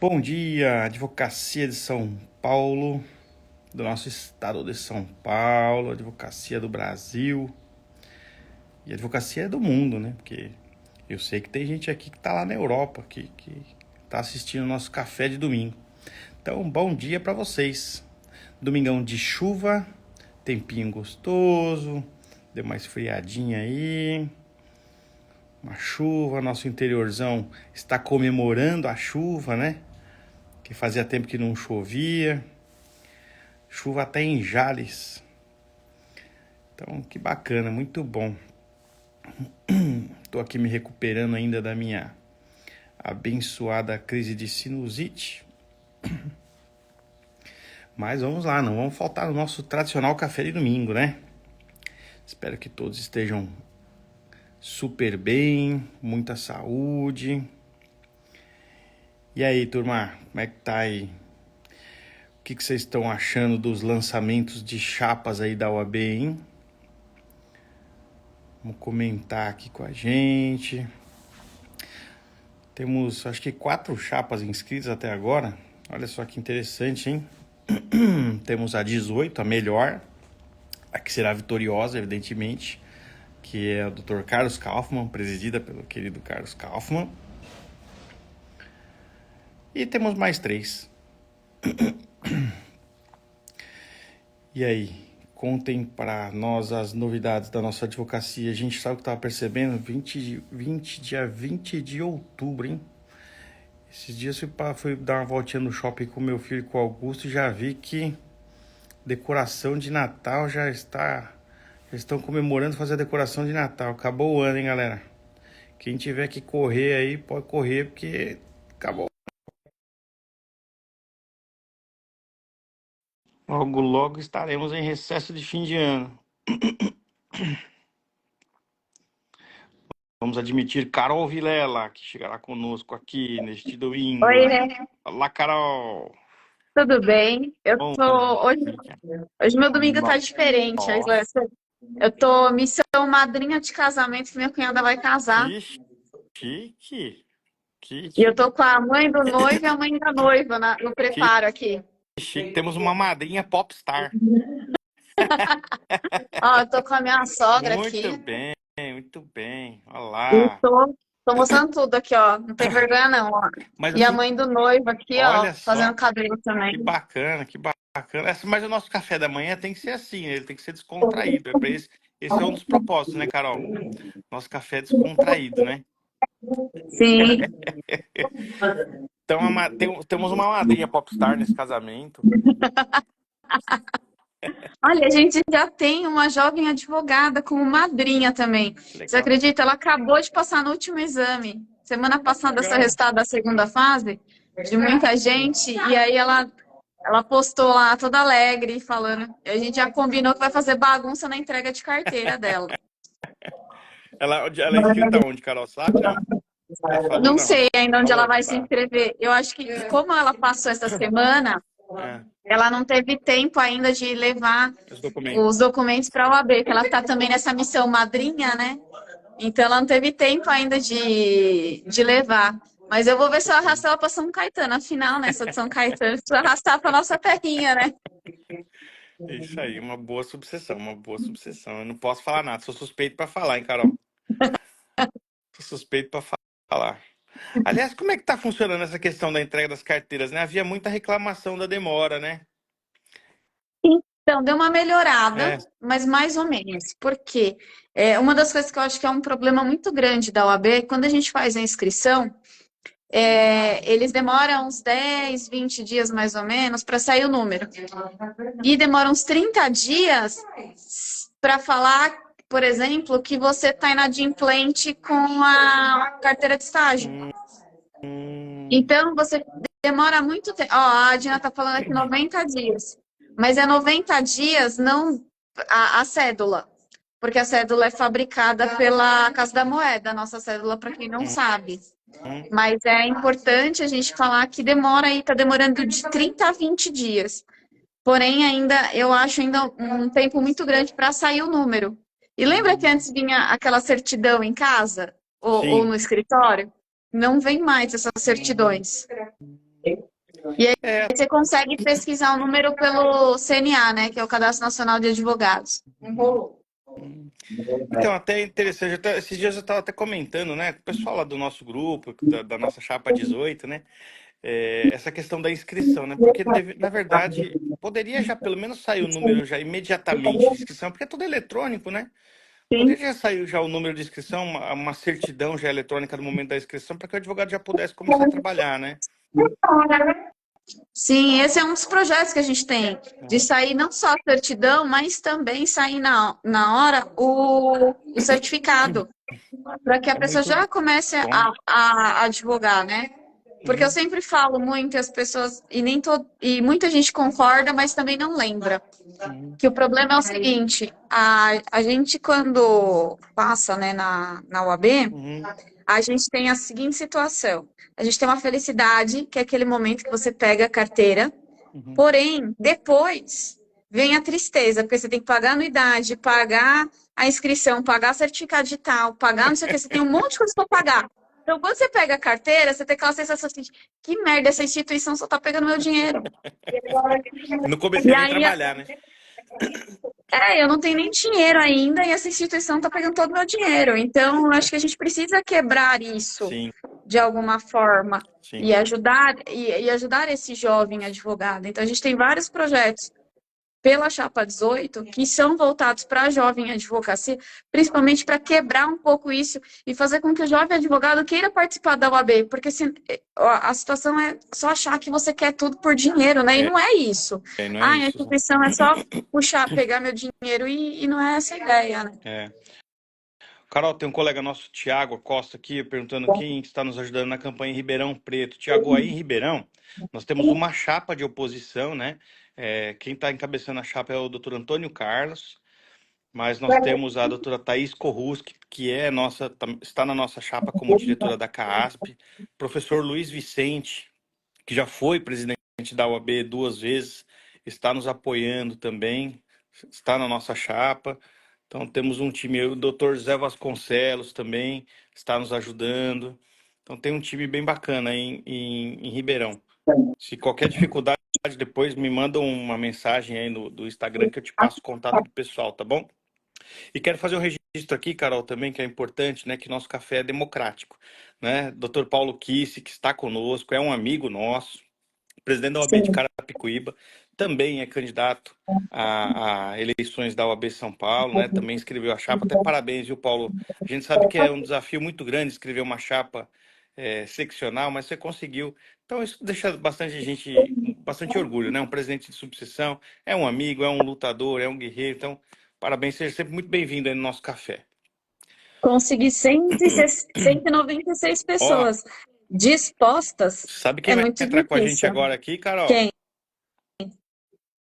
Bom dia, Advocacia de São Paulo, do nosso estado de São Paulo, Advocacia do Brasil e Advocacia do mundo, né? Porque eu sei que tem gente aqui que tá lá na Europa, que tá assistindo o nosso café de domingo. Então, bom dia para vocês. Domingão de chuva, tempinho gostoso, deu uma esfriadinha aí, uma chuva, nosso interiorzão está comemorando a chuva, né? Que fazia tempo que não chovia. Chuva até em Jales. Então, que bacana, muito bom. Tô aqui me recuperando ainda da minha abençoada crise de sinusite. Mas vamos lá, não vamos faltar no nosso tradicional café de domingo, né? Espero que todos estejam super bem, muita saúde. E aí, turma, como é que tá aí? O que vocês estão achando dos lançamentos de chapas aí da OAB, hein? Vamos comentar aqui com a gente. Temos, acho que 4 chapas inscritas até agora. Olha só que interessante, hein? Temos a 18, a melhor, a que será vitoriosa, evidentemente, que é a do Dr. Carlos Kaufmann, presidida pelo querido Carlos Kaufmann. E temos mais 3. E aí, contem para nós as novidades da nossa advocacia. A gente sabe o que estava percebendo, dia 20 de outubro, hein? Esses dias fui dar uma voltinha no shopping com meu filho e com o Augusto e já vi que decoração de Natal já está... Eles estão comemorando fazer a decoração de Natal. Acabou o ano, hein, galera? Quem tiver que correr aí, pode correr, porque acabou. Logo, logo estaremos em recesso de fim de ano. Vamos admitir Carol Vilela, que chegará conosco aqui neste domingo. Oi, né? Olá, Carol! Tudo bem? Bom dia. Hoje meu domingo tá diferente, Aislan. Nossa, Eu tô missão madrinha de casamento que minha cunhada vai casar. que chique! Que E eu tô com a mãe do noivo e a mãe da noiva no preparo aqui. chique. Temos uma madrinha popstar. Ó, eu tô com a minha sogra Muito aqui bem, muito bem. Olha e lá. tô mostrando tudo aqui, ó. Não tem vergonha não, ó. Mas E a assim, mãe do noivo aqui, ó, olha só, fazendo cabelo também. que bacana, que bacana. Mas o nosso café da manhã tem que ser assim, né? Ele tem que ser descontraído. Esse é um dos propósitos, né, Carol? Nosso café é descontraído, né? Sim. Então, temos uma madrinha popstar nesse casamento. Olha, a gente já tem uma jovem advogada como madrinha também. Você Legal. acredita? Ela acabou de passar no último exame. Semana passada saiu o Legal. resultado da segunda fase, de muita gente, e aí ela postou lá toda alegre, falando. A gente já combinou que vai fazer bagunça na entrega de carteira dela. Ela é inscrita onde, Carol? Sabe, não? Ela falou, Não não. sei ainda onde ela Falou, vai se tá. inscrever. Eu acho que, como ela passou essa semana, É, ela não teve tempo ainda de levar os documentos. os documentos para a OAB, que ela está também nessa missão madrinha, né? Então ela não teve tempo ainda de levar. Mas eu vou ver se eu arrasto ela para São Caetano. Afinal, né? Sou de São Caetano, preciso arrastar para nossa terrinha, né? Isso aí, uma boa subseção, uma boa subseção. Eu não posso falar nada, sou suspeito pra falar, hein, Carol? Sou suspeito pra falar. Aliás, como é que tá funcionando essa questão da entrega das carteiras, né? Havia muita reclamação da demora, né? Então, deu uma melhorada, É, mas mais ou menos. Por quê? Uma das coisas que eu acho que é um problema muito grande da OAB, é que quando a gente faz a inscrição, eles demoram uns 10, 20 dias mais ou menos para sair o número. E demoram uns 30 dias para falar, por exemplo, que você está inadimplente com a carteira de estágio. hum, hum, Então, você demora muito tempo. Ó, a Dina está falando aqui 90 dias. Mas é 90 dias, não a cédula. Porque a cédula é fabricada pela Casa da Moeda, a nossa cédula, para quem não hum, sabe. hum. Mas é importante a gente falar que demora aí, está demorando de 30 a 20 dias. Porém, ainda eu acho ainda um tempo muito grande para sair o número. E lembra que antes vinha aquela certidão em casa ou Sim. no escritório? Não vem mais essas certidões. E aí É, você consegue pesquisar o número pelo CNA, né? Que é o Cadastro Nacional de Advogados. Enrolou. hum. Então, até interessante, esses dias eu estava até comentando, né, com o pessoal lá do nosso grupo, da nossa chapa 18, né, essa questão da inscrição, né, porque na verdade poderia já pelo menos sair o número já imediatamente de inscrição, porque é tudo eletrônico, né? Sim. Poderia já sair já o número de inscrição, uma certidão já eletrônica no momento da inscrição, para que o advogado já pudesse começar a trabalhar, né? Sim, esse é um dos projetos que a gente tem, de É, sair não só a certidão, mas também sair na hora o certificado, para que a é pessoa muito já comece bom. a advogar, né? Porque eu Uhum, sempre falo muito, e as pessoas, e muita gente concorda, mas também não lembra. uhum, Que o problema é o seguinte, a gente quando passa, né, na UAB, uhum, a gente tem a seguinte situação. A gente tem uma felicidade, que é aquele momento que você pega a carteira, uhum. porém, depois vem a tristeza, porque você tem que pagar a anuidade, pagar a inscrição, pagar certificado digital, pagar não sei o que, você tem um monte de coisa para pagar. Então, quando você pega a carteira, você tem aquela sensação assim, que merda, essa instituição só tá pegando meu dinheiro. E não E comecei nem a aí, trabalhar, né? eu não tenho nem dinheiro ainda e essa instituição está pegando todo o meu dinheiro. Então, eu acho que a gente precisa quebrar isso Sim, de alguma forma sim. e ajudar esse jovem advogado. Então, a gente tem vários projetos pela Chapa 18 que são voltados para a jovem advocacia, principalmente para quebrar um pouco isso e fazer com que o jovem advogado queira participar da OAB, porque a situação é só achar que você quer tudo por dinheiro, né? E É, não é isso. não é Ah, a isso. instituição é só puxar, pegar meu dinheiro e não é essa a ideia, né? É. Carol, tem um colega nosso, Tiago Costa, aqui, perguntando quem está nos ajudando na campanha em Ribeirão Preto. Tiago, aí em Ribeirão, nós temos uma chapa de oposição, né? Quem está encabeçando a chapa é o doutor Antônio Carlos, mas nós temos a doutora Thaís Korruski, que está na nossa chapa como diretora da CAASP, professor Luiz Vicente, que já foi presidente da UAB 2 vezes, está nos apoiando também, está na nossa chapa. Então temos um time, o doutor Zé Vasconcelos também está nos ajudando. Então tem um time bem bacana em Ribeirão. Se qualquer dificuldade, depois me manda uma mensagem aí do Instagram que eu te passo o contato do pessoal, tá bom? E quero fazer um registro aqui, Carol, também, que é importante, né? Que nosso café é democrático, né? Dr. Paulo Kisse, que está conosco, é um amigo nosso, presidente da OAB de Sim. Carapicuíba, também é candidato a eleições da OAB São Paulo, né? Também escreveu a chapa. Até parabéns, viu, Paulo? A gente sabe que é um desafio muito grande escrever uma chapa seccional, mas você conseguiu. Então isso deixa bastante orgulho, né? Um presidente de subseção, é um amigo, é um lutador, é um guerreiro. Então, parabéns, seja sempre muito bem-vindo aí no nosso café. Consegui 196 Ó, pessoas dispostas sabe quem é vai muito entrar com a gente difícil. agora aqui, Carol? Quem?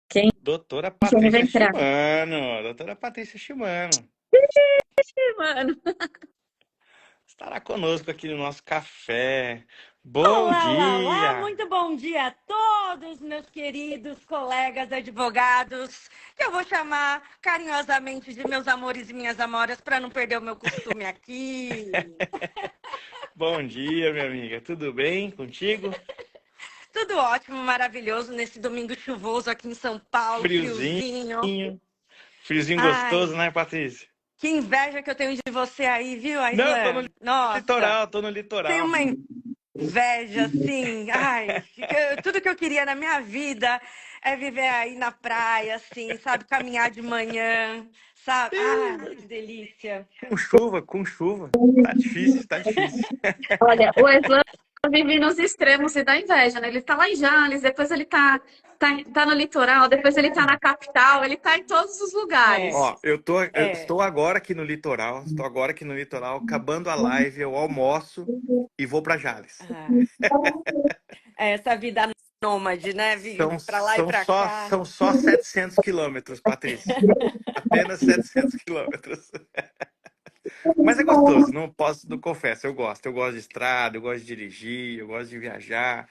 Quem? Doutora Quem vai Patrícia entrar? Shimano. Doutora Patrícia Shimano. Mano. Estará conosco aqui no nosso café. Bom Olá, olá, olá, dia! muito bom dia a todos, meus queridos colegas advogados, que eu vou chamar carinhosamente de meus amores e minhas amoras, para não perder o meu costume aqui. Bom dia, minha amiga. Tudo bem contigo? Tudo ótimo, maravilhoso, nesse domingo chuvoso aqui em São Paulo, Friozinho. friozinho. Friozinho Ai, gostoso, né, Patrícia? que inveja que eu tenho de você aí, viu, Não, eu tô no Aislan? Nossa, litoral, tô no tenho litoral. uma inveja, assim, ai, tudo que eu queria na minha vida é viver aí na praia, assim, sabe, caminhar de manhã, sabe? Ah, que delícia. Com chuva, com chuva. Tá difícil, tá difícil. Olha, o Eslan vive nos extremos e dá inveja, né? Ele tá lá em Jales, depois ele tá no litoral, depois ele tá na capital, ele tá em todos os lugares. É, Ó, eu é. estou agora aqui no litoral, acabando a live, eu almoço e vou para Jales. Ah, é essa vida nômade, né? Pra lá e pra cá. São só 700 quilômetros, Patrícia. Apenas 700 quilômetros. Mas é gostoso, não confesso, eu gosto. Eu gosto de estrada, eu gosto de dirigir, eu gosto de viajar.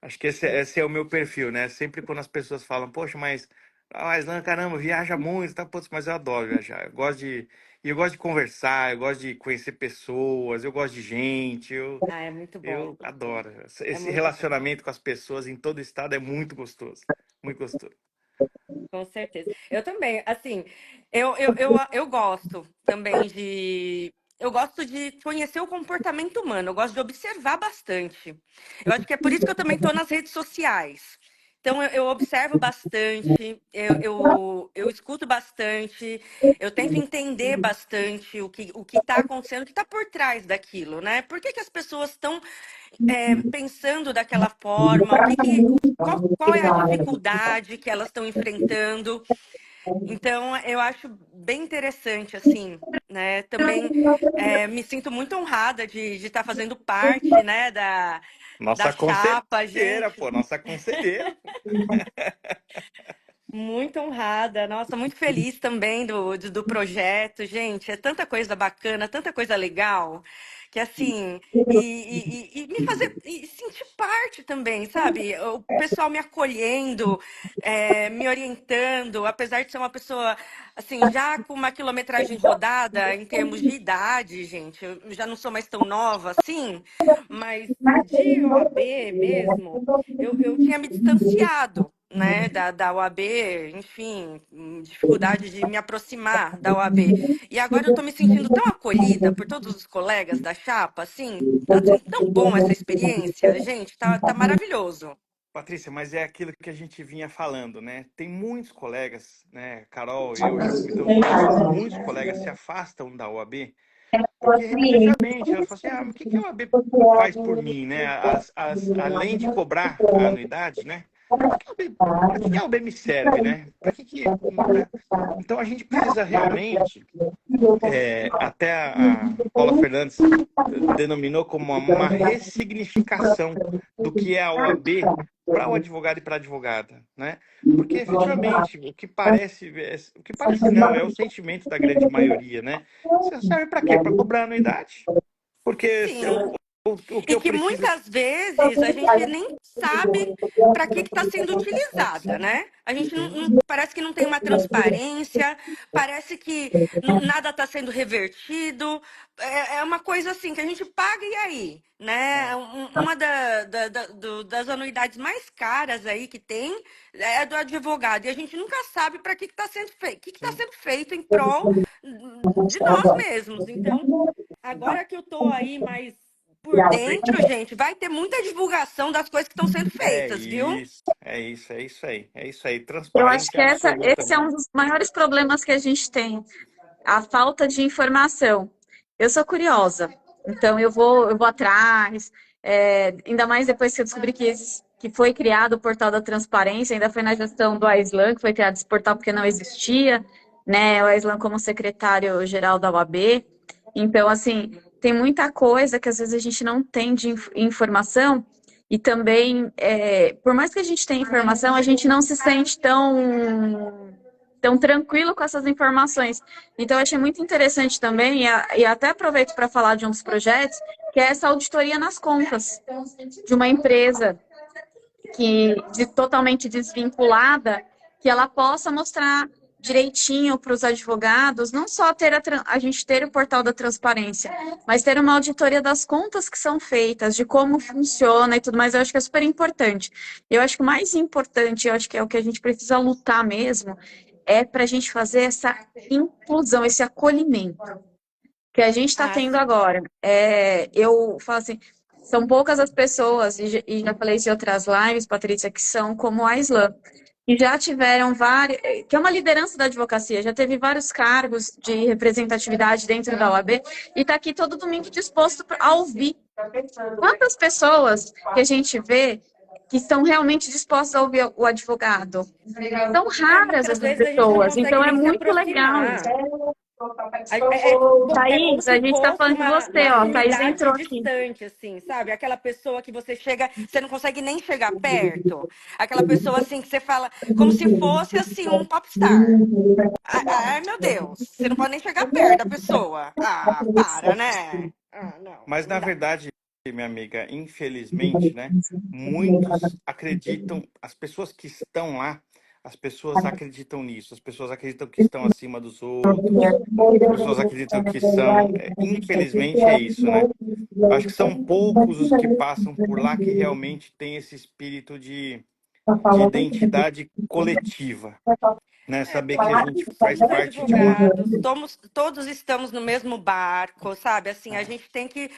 Acho que esse é o meu perfil, né? Sempre quando as pessoas falam, poxa, mas Aslan, caramba, viaja muito, tá? Putz, mas eu adoro viajar. Eu gosto E eu gosto de conversar, eu gosto de conhecer pessoas, eu gosto de gente, Ah, é muito bom. eu adoro. É Esse muito bom. relacionamento com as pessoas em todo o estado é muito gostoso. Muito gostoso. Com certeza. Eu também, assim, eu gosto também de. Eu gosto de conhecer o comportamento humano, eu gosto de observar bastante. Eu acho que é por isso que eu também estou nas redes sociais. Então, eu observo bastante, eu escuto bastante, eu tento entender bastante o que está acontecendo, o que está por trás daquilo, né? Por que que as pessoas estão pensando daquela forma? Qual é a dificuldade que elas estão enfrentando? Então, eu acho bem interessante, assim, né? Também me sinto muito honrada de estar fazendo parte, né, da Nossa chapa, conselheira, gente. pô, nossa conselheira. Muito honrada, nossa, muito feliz também do projeto, gente. É tanta coisa bacana, tanta coisa legal, que assim, e me fazer e sentir parte também, sabe? O pessoal me acolhendo, me orientando, apesar de ser uma pessoa, assim, já com uma quilometragem rodada em termos de idade, gente, eu já não sou mais tão nova assim, mas de OAB mesmo. Eu tinha me distanciado, né, da UAB, enfim, dificuldade de me aproximar da UAB. E agora eu estou me sentindo tão acolhida por todos os colegas da chapa, assim, tá sendo tão bom essa experiência, gente, tá maravilhoso. Patrícia, mas é aquilo que a gente vinha falando, né? Tem muitos colegas, né? Carol, eu já comentamos sobre isso. Muitos colegas se afastam da OAB porque, efetivamente, elas falam assim: ah, mas o que que a OAB faz por mim, né? Além de cobrar a anuidade, né? Para que que a OAB me serve, né? Para que que, né? Então a gente precisa realmente, até a Paula Fernandes denominou como uma ressignificação do que é a OAB para o advogado e para a advogada, né? Porque efetivamente o que parece não, é o sentimento da grande maioria, né? Você serve para quê? Para cobrar anuidade? Porque Sim. o que E eu que preciso. muitas vezes a gente nem sabe para que está sendo utilizada, né? A gente parece que não tem uma transparência, parece que nada está sendo revertido. É uma coisa assim que a gente paga e aí, né? Uma das anuidades mais caras aí que tem é do advogado. E a gente nunca sabe para que está sendo feito, o que está Sim, sendo feito em prol de nós mesmos. Então, agora que eu estou aí mais por dentro, gente, vai ter muita divulgação das coisas que estão sendo é feitas, viu? isso, é isso, é isso aí, é isso aí, Eu acho que transparência esse é absoluta. um dos maiores problemas que a gente tem, a falta de informação. Eu sou curiosa, então eu vou atrás, ainda mais depois que eu descobri que foi criado o portal da transparência, ainda foi na gestão do Aislan que foi criado esse portal porque não existia, né? O Aislan como secretário-geral da UAB. Então, assim, tem muita coisa que às vezes a gente não tem de informação. E também, por mais que a gente tenha informação, a gente não se sente tão tranquilo com essas informações. Então, eu achei muito interessante também, e até aproveito para falar de um dos projetos, que é essa auditoria nas contas de uma empresa totalmente desvinculada, que ela possa mostrar direitinho para os advogados, não só ter a gente ter o portal da transparência, mas ter uma auditoria das contas que são feitas, de como funciona e tudo mais, eu acho que é super importante. Eu acho que o mais importante, eu acho que é o que a gente precisa lutar mesmo, é para a gente fazer essa inclusão, esse acolhimento que a gente está Ah, tendo agora. Eu falo assim, são poucas as pessoas, e já falei isso em outras lives, Patrícia, que são como a Islã, que já tiveram vários, que é uma liderança da advocacia, já teve vários cargos de representatividade dentro da OAB, e está aqui todo domingo disposto a ouvir. Quantas pessoas que a gente vê que estão realmente dispostas a ouvir o advogado? São raras muitas essas vezes a gente não pessoas, consegue então é nem se muito legal. aproximar. É como Thaís, a se gente está fosse falando de uma você, ó. Thaís sumidade entrou aqui. distante, assim, sabe? Aquela pessoa que você chega, você não consegue nem chegar perto. Aquela pessoa, assim, que você fala como se fosse, assim, um popstar. Ai, meu Deus, você não pode nem chegar perto da pessoa. Ah, para, né? Ah, não, Mas não na dá. verdade, minha amiga, infelizmente, né, muitos acreditam, as pessoas que estão lá as pessoas acreditam nisso, as pessoas acreditam que estão acima dos outros, as pessoas acreditam que são. Infelizmente é isso, né? Acho que são poucos os que passam por lá que realmente têm esse espírito de identidade coletiva, né? É, Saber que a porque gente faz somos parte de uma. advogados, todos estamos no mesmo barco, sabe? Assim, a gente tem que.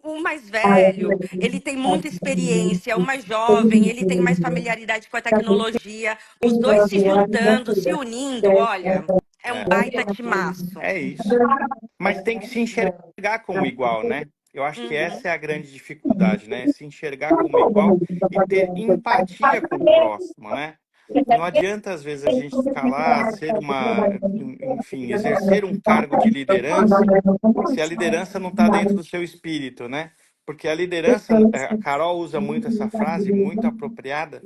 O mais velho, ele tem muita experiência, o mais jovem, ele tem mais familiaridade com a tecnologia. Os dois se juntando, se unindo, olha, é um É, baita timaço. é isso. Mas tem que se enxergar como igual, né? Eu acho que Uhum. essa é a grande dificuldade, né? Se enxergar como igual e ter empatia com o próximo, né? Não adianta, às vezes, a gente escalar, ser enfim, exercer um cargo de liderança se a liderança não está dentro do seu espírito, né? Porque a liderança, a Carol usa muito essa frase, muito apropriada.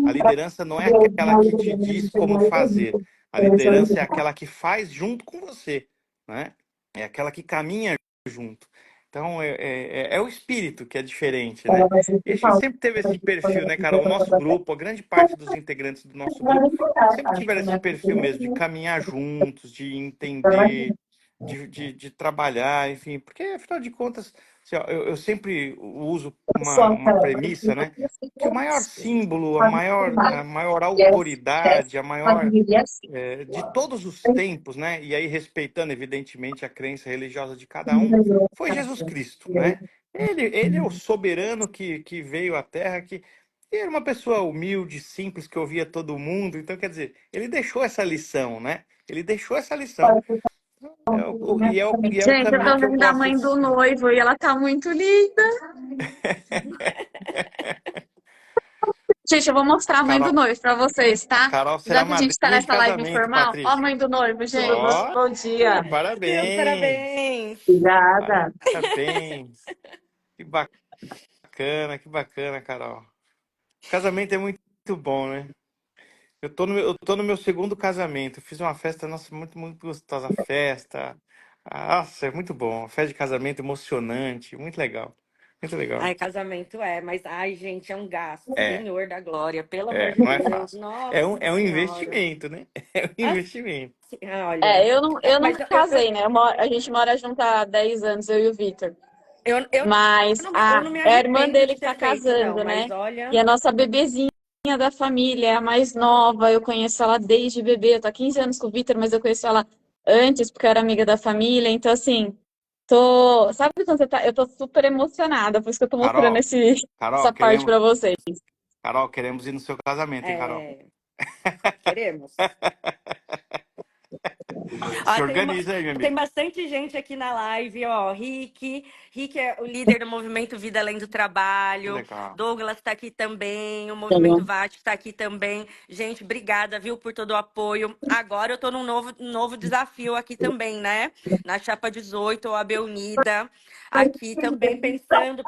A liderança não é aquela que te diz como fazer. A liderança é aquela que faz junto com você, né? É aquela que caminha junto. Então, é o espírito que é diferente, né? E a gente sempre teve esse perfil, né, Carol? O nosso grupo, a grande parte dos integrantes do nosso grupo sempre tiveram esse perfil mesmo, de caminhar juntos, de entender, de trabalhar, enfim. Porque, afinal de contas, assim, ó, eu sempre uso uma premissa, né? Que o maior símbolo, a maior autoridade, a maior de todos os tempos, né? E aí respeitando, evidentemente, a crença religiosa de cada um, foi Jesus Cristo, né? Ele é o soberano que veio à Terra, que era uma pessoa humilde, simples, que ouvia todo mundo. Então, quer dizer, ele deixou essa lição, né? Ele deixou essa lição. E é o Gente, eu caminho tô que eu vendo a gosto mãe de do seguir. noivo e ela tá muito linda. Gente, eu vou mostrar a mãe do Carol, noivo pra vocês, a tá? Carol será Já que a gente tá madrinha de nessa live casamento, informal, ó a Patrícia. mãe do noivo, gente. Ó, Bom dia. Meus parabéns! parabéns! Obrigada. Parabéns! Que que bacana, Carol. Casamento é muito bom, né? Eu tô no meu segundo casamento. Eu fiz uma festa, nossa, muito, muito gostosa. Festa. Nossa, é muito bom. Festa de casamento emocionante. Muito legal. Muito legal. Ai, casamento mas ai, gente, é um gasto, É, Senhor da glória, pelo amor de não é Deus, fácil. É um, Nossa é um Senhora. investimento, né? É um Assim, investimento. olha, É, eu mas nunca casei, né? A gente mora junto há 10 anos, eu e o Vitor. eu Mas eu não me é a irmã arrependo dele de que ter tá feito, não, casando, né? mas E olha, a nossa bebezinha da família, é a mais nova. Eu conheço ela desde bebê. Eu tô há 15 anos com o Vitor, mas eu conheço ela antes, porque eu era amiga da família. Então, assim, sabe quando você tá? Eu tô super emocionada, por isso que eu tô mostrando Carol, Carol, essa parte pra vocês. Carol, queremos ir no seu casamento, hein, Carol? é, queremos. Se Ó, organiza aí, meu tem amigo. bastante gente aqui na live, ó. Rick é o líder do movimento Vida Além do Que Trabalho. legal. Douglas está aqui também. O movimento VAT está aqui também. Gente, obrigada, viu, por todo o apoio. Agora eu estou num novo desafio aqui também, né? Na Chapa 18, OAB Unida. Aqui também pensando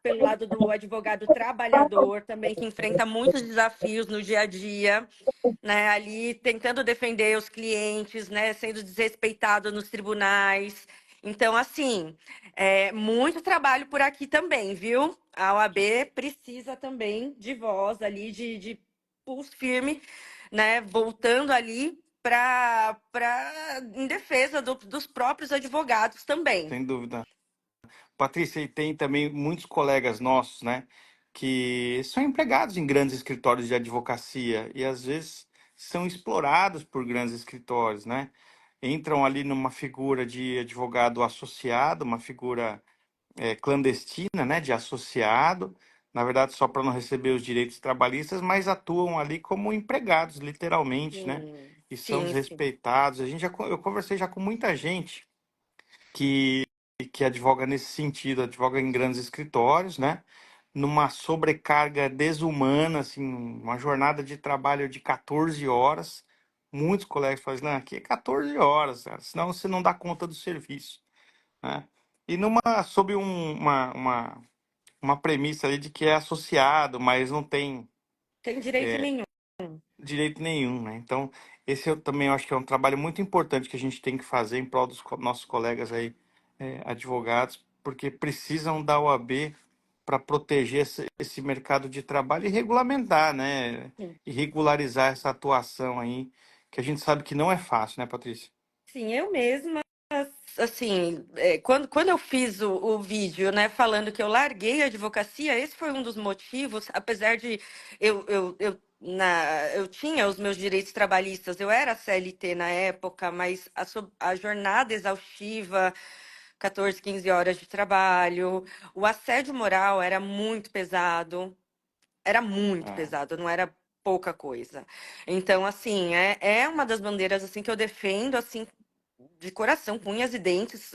pelo lado do advogado trabalhador, também que enfrenta muitos desafios no dia a dia, né, ali tentando defender os clientes, né, sendo desrespeitado nos tribunais. Então, assim, muito trabalho por aqui também, viu? A OAB precisa também de voz ali, de pulso firme, né, voltando ali em defesa dos próprios advogados também. Sem dúvida. Patrícia, e tem também muitos colegas nossos, né, que são empregados em grandes escritórios de advocacia e às vezes são explorados por grandes escritórios, né? Entram ali numa figura de advogado associado, uma figura clandestina, né, de associado, na verdade só para não receber os direitos trabalhistas, mas atuam ali como empregados, literalmente, né? Sim, E são sim, sim. desrespeitados. Eu conversei já com muita gente que advoga nesse sentido, advoga em grandes escritórios, né? Numa sobrecarga desumana, assim, uma jornada de trabalho de 14 horas. Muitos colegas falam, não, aqui é 14 horas, cara, senão você não dá conta do serviço, né? E sob uma premissa ali de que é associado, mas não tem Tem direito nenhum. direito nenhum, né? Então, esse eu também acho que é um trabalho muito importante que a gente tem que fazer em prol dos nossos colegas aí, advogados, porque precisam da OAB proteger esse mercado de trabalho e regulamentar, né? Sim. E regularizar essa atuação aí, que a gente sabe que não é fácil, né, Patrícia? Sim, eu mesma, assim, quando eu fiz o vídeo, né, falando que eu larguei a advocacia, esse foi um dos motivos, apesar de eu tinha os meus direitos trabalhistas, eu era CLT na época, mas a jornada exaustiva, 14, 15 horas de trabalho, o assédio moral era muito É, pesado, não era pouca coisa. Então, assim, é uma das bandeiras assim que eu defendo, assim, de coração, com unhas e dentes.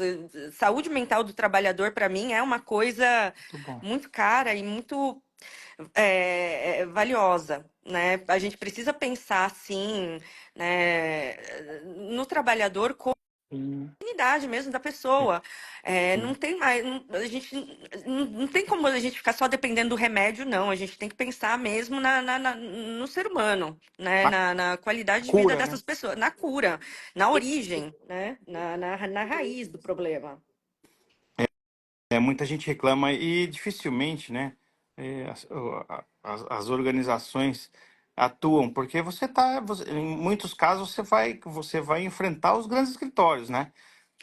Saúde mental do trabalhador, para mim, é uma coisa muito bom. muito cara e muito valiosa, né? A gente precisa pensar, assim, né, no trabalhador como Sim, dignidade mesmo da pessoa. Não sim. tem mais, a gente não tem como a gente ficar só dependendo do remédio, não. A gente tem que pensar mesmo no ser humano, né? Na Na qualidade de vida cura, né? dessas pessoas, na cura, na origem, né? Na raiz do problema. Muita gente reclama e dificilmente, né, as organizações atuam, porque em muitos casos você vai enfrentar os grandes escritórios, né?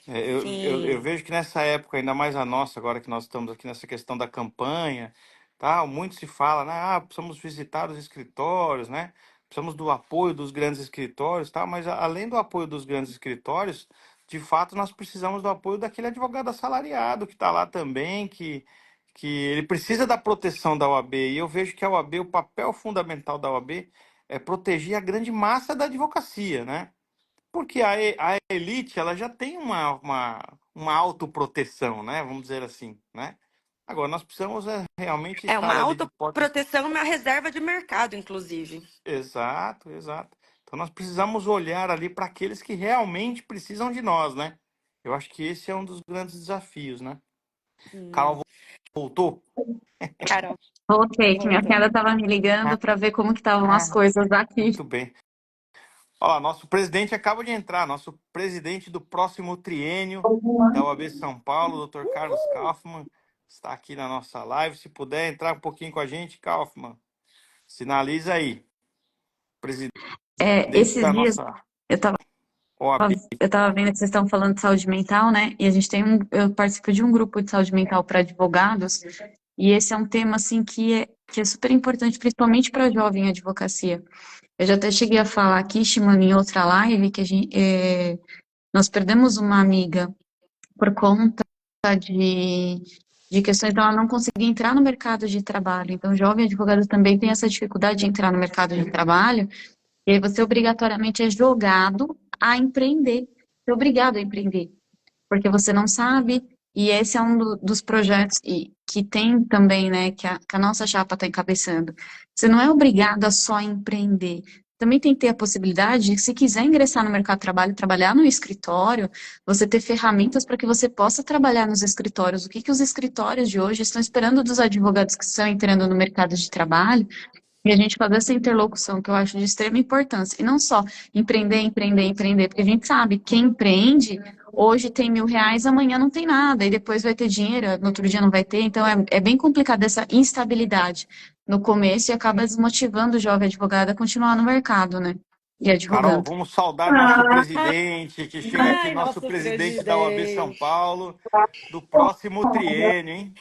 Eu Sim. vejo que nessa época, ainda mais a nossa, agora que nós estamos aqui nessa questão da campanha, tal, muito se fala, né? Precisamos visitar os escritórios, né? Precisamos do apoio dos grandes escritórios, tal, mas além do apoio dos grandes escritórios, de fato nós precisamos do apoio daquele advogado assalariado que está lá também, que ele precisa da proteção da OAB. E eu vejo que a OAB, o papel fundamental da OAB é proteger a grande massa da advocacia, né? Porque a elite, ela já tem uma autoproteção, né? Vamos dizer assim, né? Agora, nós precisamos realmente É estar uma ali de portas... autoproteção, uma reserva de mercado, inclusive. Exato, exato. Então, nós precisamos olhar ali para aqueles que realmente precisam de nós, né? Eu acho que esse é um dos grandes desafios, né? Sim. Carol voltou? Carol, Voltei, que minha voltou. cunhada estava me ligando para ver como que estavam as Ah, coisas aqui. muito bem. Ó, nosso presidente acaba de entrar, nosso presidente do próximo triênio da OAB São Paulo, Dr. Carlos Kaufmann, está aqui na nossa live. Se puder entrar um pouquinho com a gente, Kaufmann, sinaliza aí. Presidente Esses da dias nossa eu estava OAB. eu tava vendo que vocês estão falando de saúde mental, né? E a gente eu participo de um grupo de saúde mental para advogados, e esse é um tema assim que é super importante, principalmente para jovem advocacia. Eu já até cheguei a falar aqui, Shimano, em outra live, que nós perdemos uma amiga por conta de, de questões dela não conseguir entrar no mercado de trabalho. Então, o jovem advogado também tem essa dificuldade de entrar no mercado de trabalho, e aí você obrigatoriamente é jogado a empreender, é obrigado a empreender, porque você não sabe, e esse é um dos projetos que tem também, né, que a nossa chapa está encabeçando. Você não é obrigado a só empreender. Também tem que ter a possibilidade de, se quiser ingressar no mercado de trabalho, trabalhar no escritório, você ter ferramentas para que você possa trabalhar nos escritórios. O que os escritórios de hoje estão esperando dos advogados que estão entrando no mercado de trabalho, e a gente fazer essa interlocução, que eu acho de extrema importância. E não só empreender, empreender, empreender, porque a gente sabe, quem empreende, hoje tem R$ 1.000, amanhã não tem nada, e depois vai ter dinheiro, no outro dia não vai ter. Então, é bem complicado essa instabilidade no começo, e acaba desmotivando o jovem advogado a continuar no mercado, né? E Carol, advogando. vamos saudar nosso presidente, que chega aqui, Ai, nosso nosso presidente da OAB São presidente. Paulo, do próximo triênio, hein?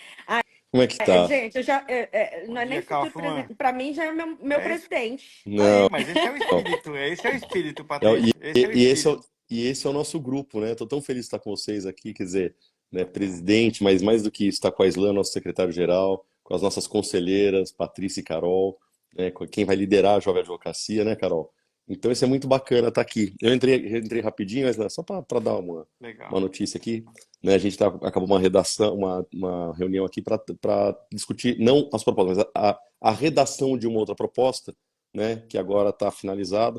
Como é que tá? Gente, Bom não é nem dia, futuro Kaufmann. presidente. Para mim, já é meu É isso presidente. aí, Não. mas esse é o espírito, É, E, Patrícia. Esse é o e esse é, espírito. e esse é o nosso grupo, né? Tô tão feliz de estar com vocês aqui, quer dizer, né, presidente, mas mais do que isso, estar com a Islã, nosso secretário-geral, com as nossas conselheiras, Patrícia e Carol, né, com quem vai liderar a Jovem Advocacia, né, Carol? Então, isso é muito bacana estar aqui. Eu entrei rapidinho, mas só para dar uma Legal. notícia aqui, né? A gente acabou uma redação, uma reunião aqui para discutir, não as propostas, mas a redação de uma outra proposta, né, que agora está finalizada.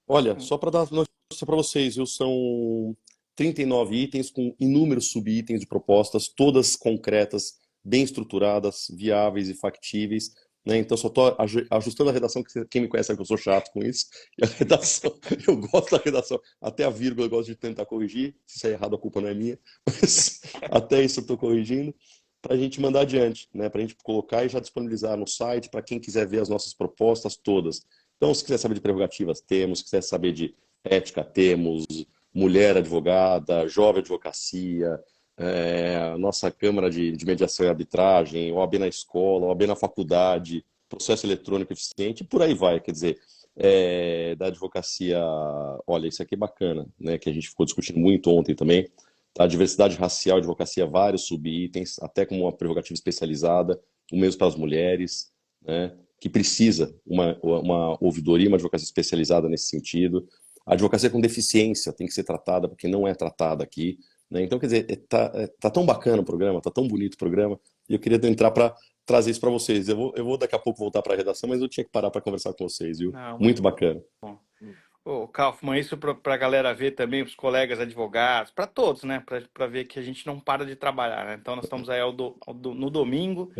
Olha, só para dar notícia para vocês, viu? São 39 itens com inúmeros subitens de propostas, todas concretas, bem estruturadas, viáveis e factíveis, né? Então só estou ajustando a redação, que quem me conhece sabe que eu sou chato com isso. E a redação, eu gosto da redação, até a vírgula eu gosto de tentar corrigir. Se é errado, a culpa não é minha, mas até isso eu estou corrigindo. para a gente mandar adiante, né? Para a gente colocar e já disponibilizar no site para quem quiser ver as nossas propostas todas. Então, se quiser saber de prerrogativas, temos. Se quiser saber de ética, temos. Mulher advogada, jovem advocacia, nossa Câmara de Mediação e Arbitragem, OAB na escola, OAB na faculdade, processo eletrônico eficiente, e por aí vai. Quer dizer, da advocacia, olha, isso aqui é bacana, né? Que a gente ficou discutindo muito ontem também. A diversidade racial, advocacia, vários subitens, até como uma prerrogativa especializada, o mesmo para as mulheres, né? Que precisa uma ouvidoria, uma advocacia especializada nesse sentido. A advocacia com deficiência tem que ser tratada, porque não é tratada aqui, né? Então, quer dizer, tá tão bacana o programa, tá tão bonito o programa, e eu queria entrar para trazer isso para vocês. Eu vou daqui a pouco voltar para a redação, mas eu tinha que parar para conversar com vocês, viu? Não, Muito bacana. bom. Ô, Kaufmann, isso para a galera ver também, para os colegas advogados, para todos, né? Para ver que a gente não para de trabalhar, né? Então, nós estamos aí no domingo,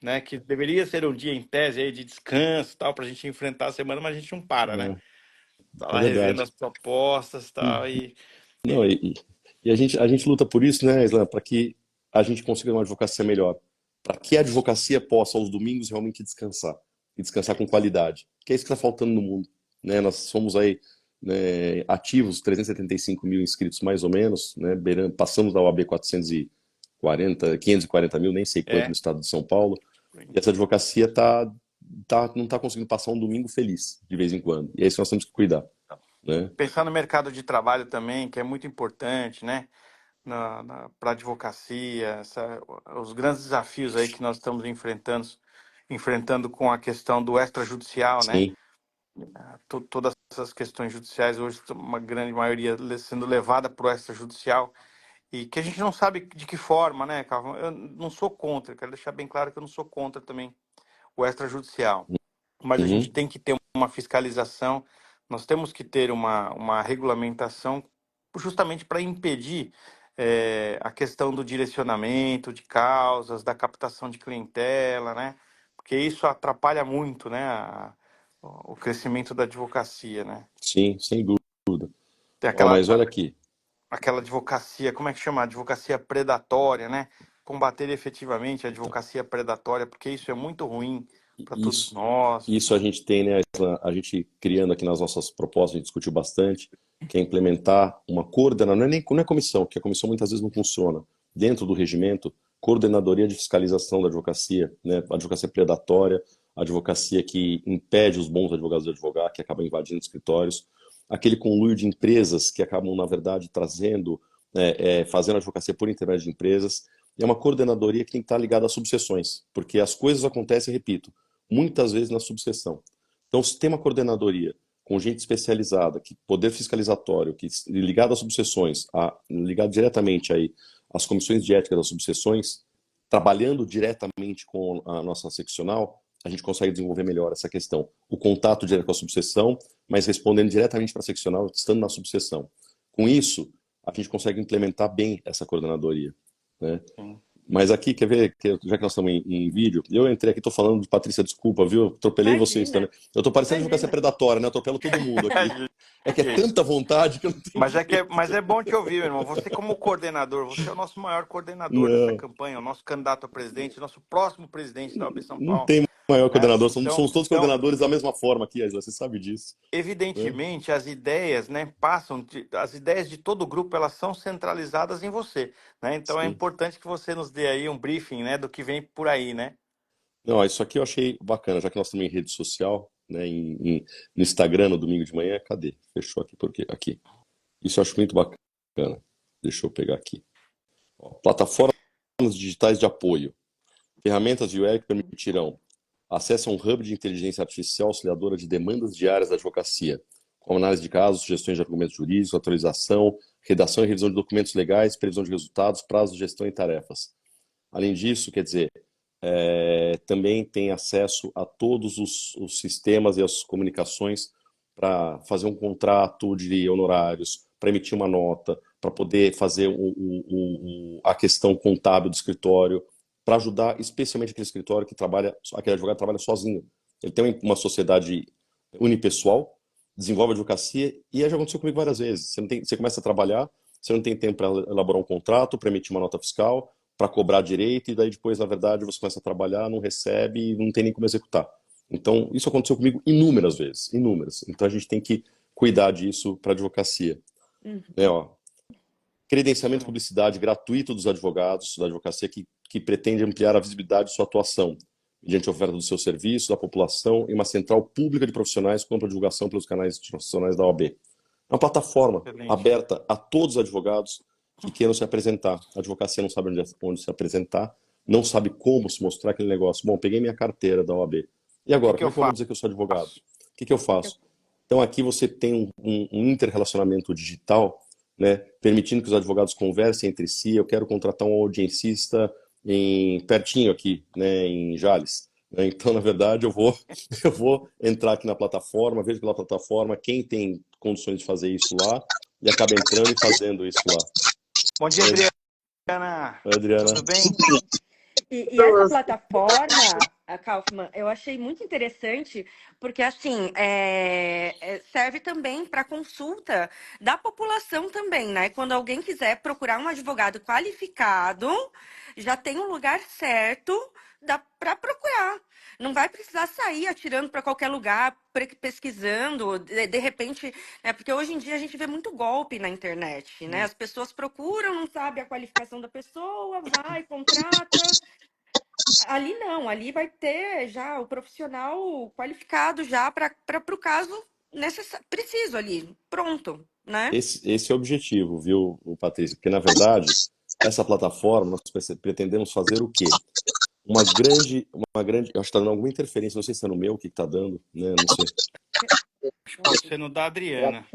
né? Que deveria ser um dia em tese aí de descanso, tal, para a gente enfrentar a semana, mas a gente não para, né? Tá É lá revendo verdade. as propostas, tal, e Não, e a gente luta por isso, né, Isla, para que a gente consiga uma advocacia melhor, para que a advocacia possa, aos domingos, realmente descansar, e descansar com ququalidade, que é isso que está faltando no mundo, né? Nós somos aí, né, ativos, 375 mil inscritos mais ou menos, né, passamos da OAB 540 mil, nem sei quanto no estado de São Paulo, e essa advocacia não está conseguindo passar um domingo feliz, de vez em quando, e é isso que nós temos que cuidar, né? pensar no mercado de trabalho também, que é muito importante, né? Para a advocacia, os grandes desafios aí que nós estamos enfrentando com a questão do extrajudicial, né? Sim, Todas essas questões judiciais hoje, uma grande maioria sendo levada para o extrajudicial e que a gente não sabe de que forma, né, Carlos? Eu não sou contra, quero deixar bem claro que eu não sou contra também o extrajudicial, mas a gente uhum, tem que ter uma fiscalização, nós temos que ter uma regulamentação justamente para impedir a questão do direcionamento de causas, da captação de clientela, né? Porque isso atrapalha muito, né, o crescimento da advocacia, né? sim, sem dúvida. Tem Ó, mas olha aqui, aquela advocacia, como é que chama? Advocacia predatória, né? Combater efetivamente a advocacia predatória, porque isso é muito ruim para todos isso, nós. isso a gente tem, né, a gente criando aqui nas nossas propostas, a gente discutiu bastante, que é implementar uma coordenação, não é comissão, porque a comissão muitas vezes não funciona. Dentro do regimento, coordenadoria de fiscalização da advocacia, né, advocacia predatória, advocacia que impede os bons advogados de advogar, que acabam invadindo escritórios, aquele conluio de empresas que acabam, na verdade, fazendo advocacia por intermédio de empresas, e é uma coordenadoria que tem que estar ligada às subseções, porque as coisas acontecem, repito, muitas vezes na subseção. Então, se tem uma coordenadoria com gente especializada, que poder fiscalizatório, que ligado às subseções, ligado diretamente aí às comissões de ética das subseções, trabalhando diretamente com a nossa seccional, a gente consegue desenvolver melhor essa questão. O contato direto com a subseção, mas respondendo diretamente para a seccional, estando na subseção. Com isso, a gente consegue implementar bem essa coordenadoria, né? Sim. Mas aqui, quer ver, já que nós estamos em vídeo, eu entrei aqui, tô falando de Patrícia, desculpa, viu? Atropelei vocês Imagina, também. Eu tô parecendo advocacia imagina. predatória, né? Eu atropelo todo mundo aqui. É que é tanta vontade que eu não tenho jeito. Mas é bom te ouvir, meu irmão. Você como coordenador, você é o nosso maior coordenador dessa Não, campanha, o nosso candidato a presidente, o nosso próximo presidente da OAB São não Paulo, tem maior né? coordenador, somos todos Então, coordenadores da mesma forma aqui, Aisla, você sabe disso, né? evidentemente, as ideias, né, as ideias de todo o grupo, elas são centralizadas em você, né? Então é Sim. importante que você nos dê aí um briefing, né, do que vem por aí, né? Não, isso aqui eu achei bacana, já que nós estamos em rede social, né? No Instagram, no domingo de manhã, cadê? Fechou aqui, por quê? Aqui. Isso eu acho muito bacana. Deixa eu pegar aqui. Ó, plataformas digitais de apoio. Ferramentas de UX permitirão acesso a um hub de inteligência artificial auxiliadora de demandas diárias da advocacia, como análise de casos, sugestões de argumentos jurídicos, atualização, redação e revisão de documentos legais, previsão de resultados, prazos de gestão e tarefas. Além disso, quer dizer, também tem acesso a todos os sistemas e as comunicações para fazer um contrato de honorários, para emitir uma nota, para poder fazer a questão contábil do escritório, para ajudar especialmente aquele escritório que trabalha, aquele advogado que trabalha sozinho. Ele tem uma sociedade unipessoal, desenvolve advocacia, e já aconteceu comigo várias vezes. Você começa a trabalhar, você não tem tempo para elaborar um contrato, para emitir uma nota fiscal, para cobrar direito, e daí depois, na verdade, você começa a trabalhar, não recebe e não tem nem como executar. Então, isso aconteceu comigo inúmeras vezes, inúmeras. Então, a gente tem que cuidar disso para a advocacia. Né, ó, credenciamento e publicidade gratuito dos advogados da advocacia que pretende ampliar a visibilidade de sua atuação, mediante a oferta do seu serviço, da população, em uma central pública de profissionais com ampla divulgação pelos canais institucionais da OAB. É uma plataforma Excelente. aberta a todos os advogados que queiram se apresentar. A advocacia não sabe onde se apresentar, não sabe como se mostrar aquele negócio. Bom, peguei minha carteira da OAB. E agora, como é que eu vou dizer que eu sou advogado? O que eu faço? Então, aqui você tem um inter-relacionamento digital, né, permitindo que os advogados conversem entre si. Eu quero contratar um audiencista pertinho aqui, né, em Jales. Então, na verdade, eu vou entrar aqui na plataforma, vejo pela plataforma quem tem condições de fazer isso lá e acaba entrando e fazendo isso lá. Bom dia, Adriana. Oi, Adriana. Tudo bem? E essa plataforma, a Kaufmann, eu achei muito interessante, porque assim, serve também para consulta da população também, né? Quando alguém quiser procurar um advogado qualificado, já tem um lugar certo para procurar. Não vai precisar sair atirando para qualquer lugar, pesquisando, de repente, né? Porque hoje em dia a gente vê muito golpe na internet, né? As pessoas procuram, não sabe a qualificação da pessoa, vai, contrata. Ali não, ali vai ter já o profissional qualificado já para o caso preciso ali, pronto, né? Esse é o objetivo, viu, Patrícia? Porque, na verdade, essa plataforma, nós pretendemos fazer o quê? Uma grande, eu acho que está dando alguma interferência, não sei se é no meu, o que está dando, né? Não sei. Acho que pode ser no da Adriana.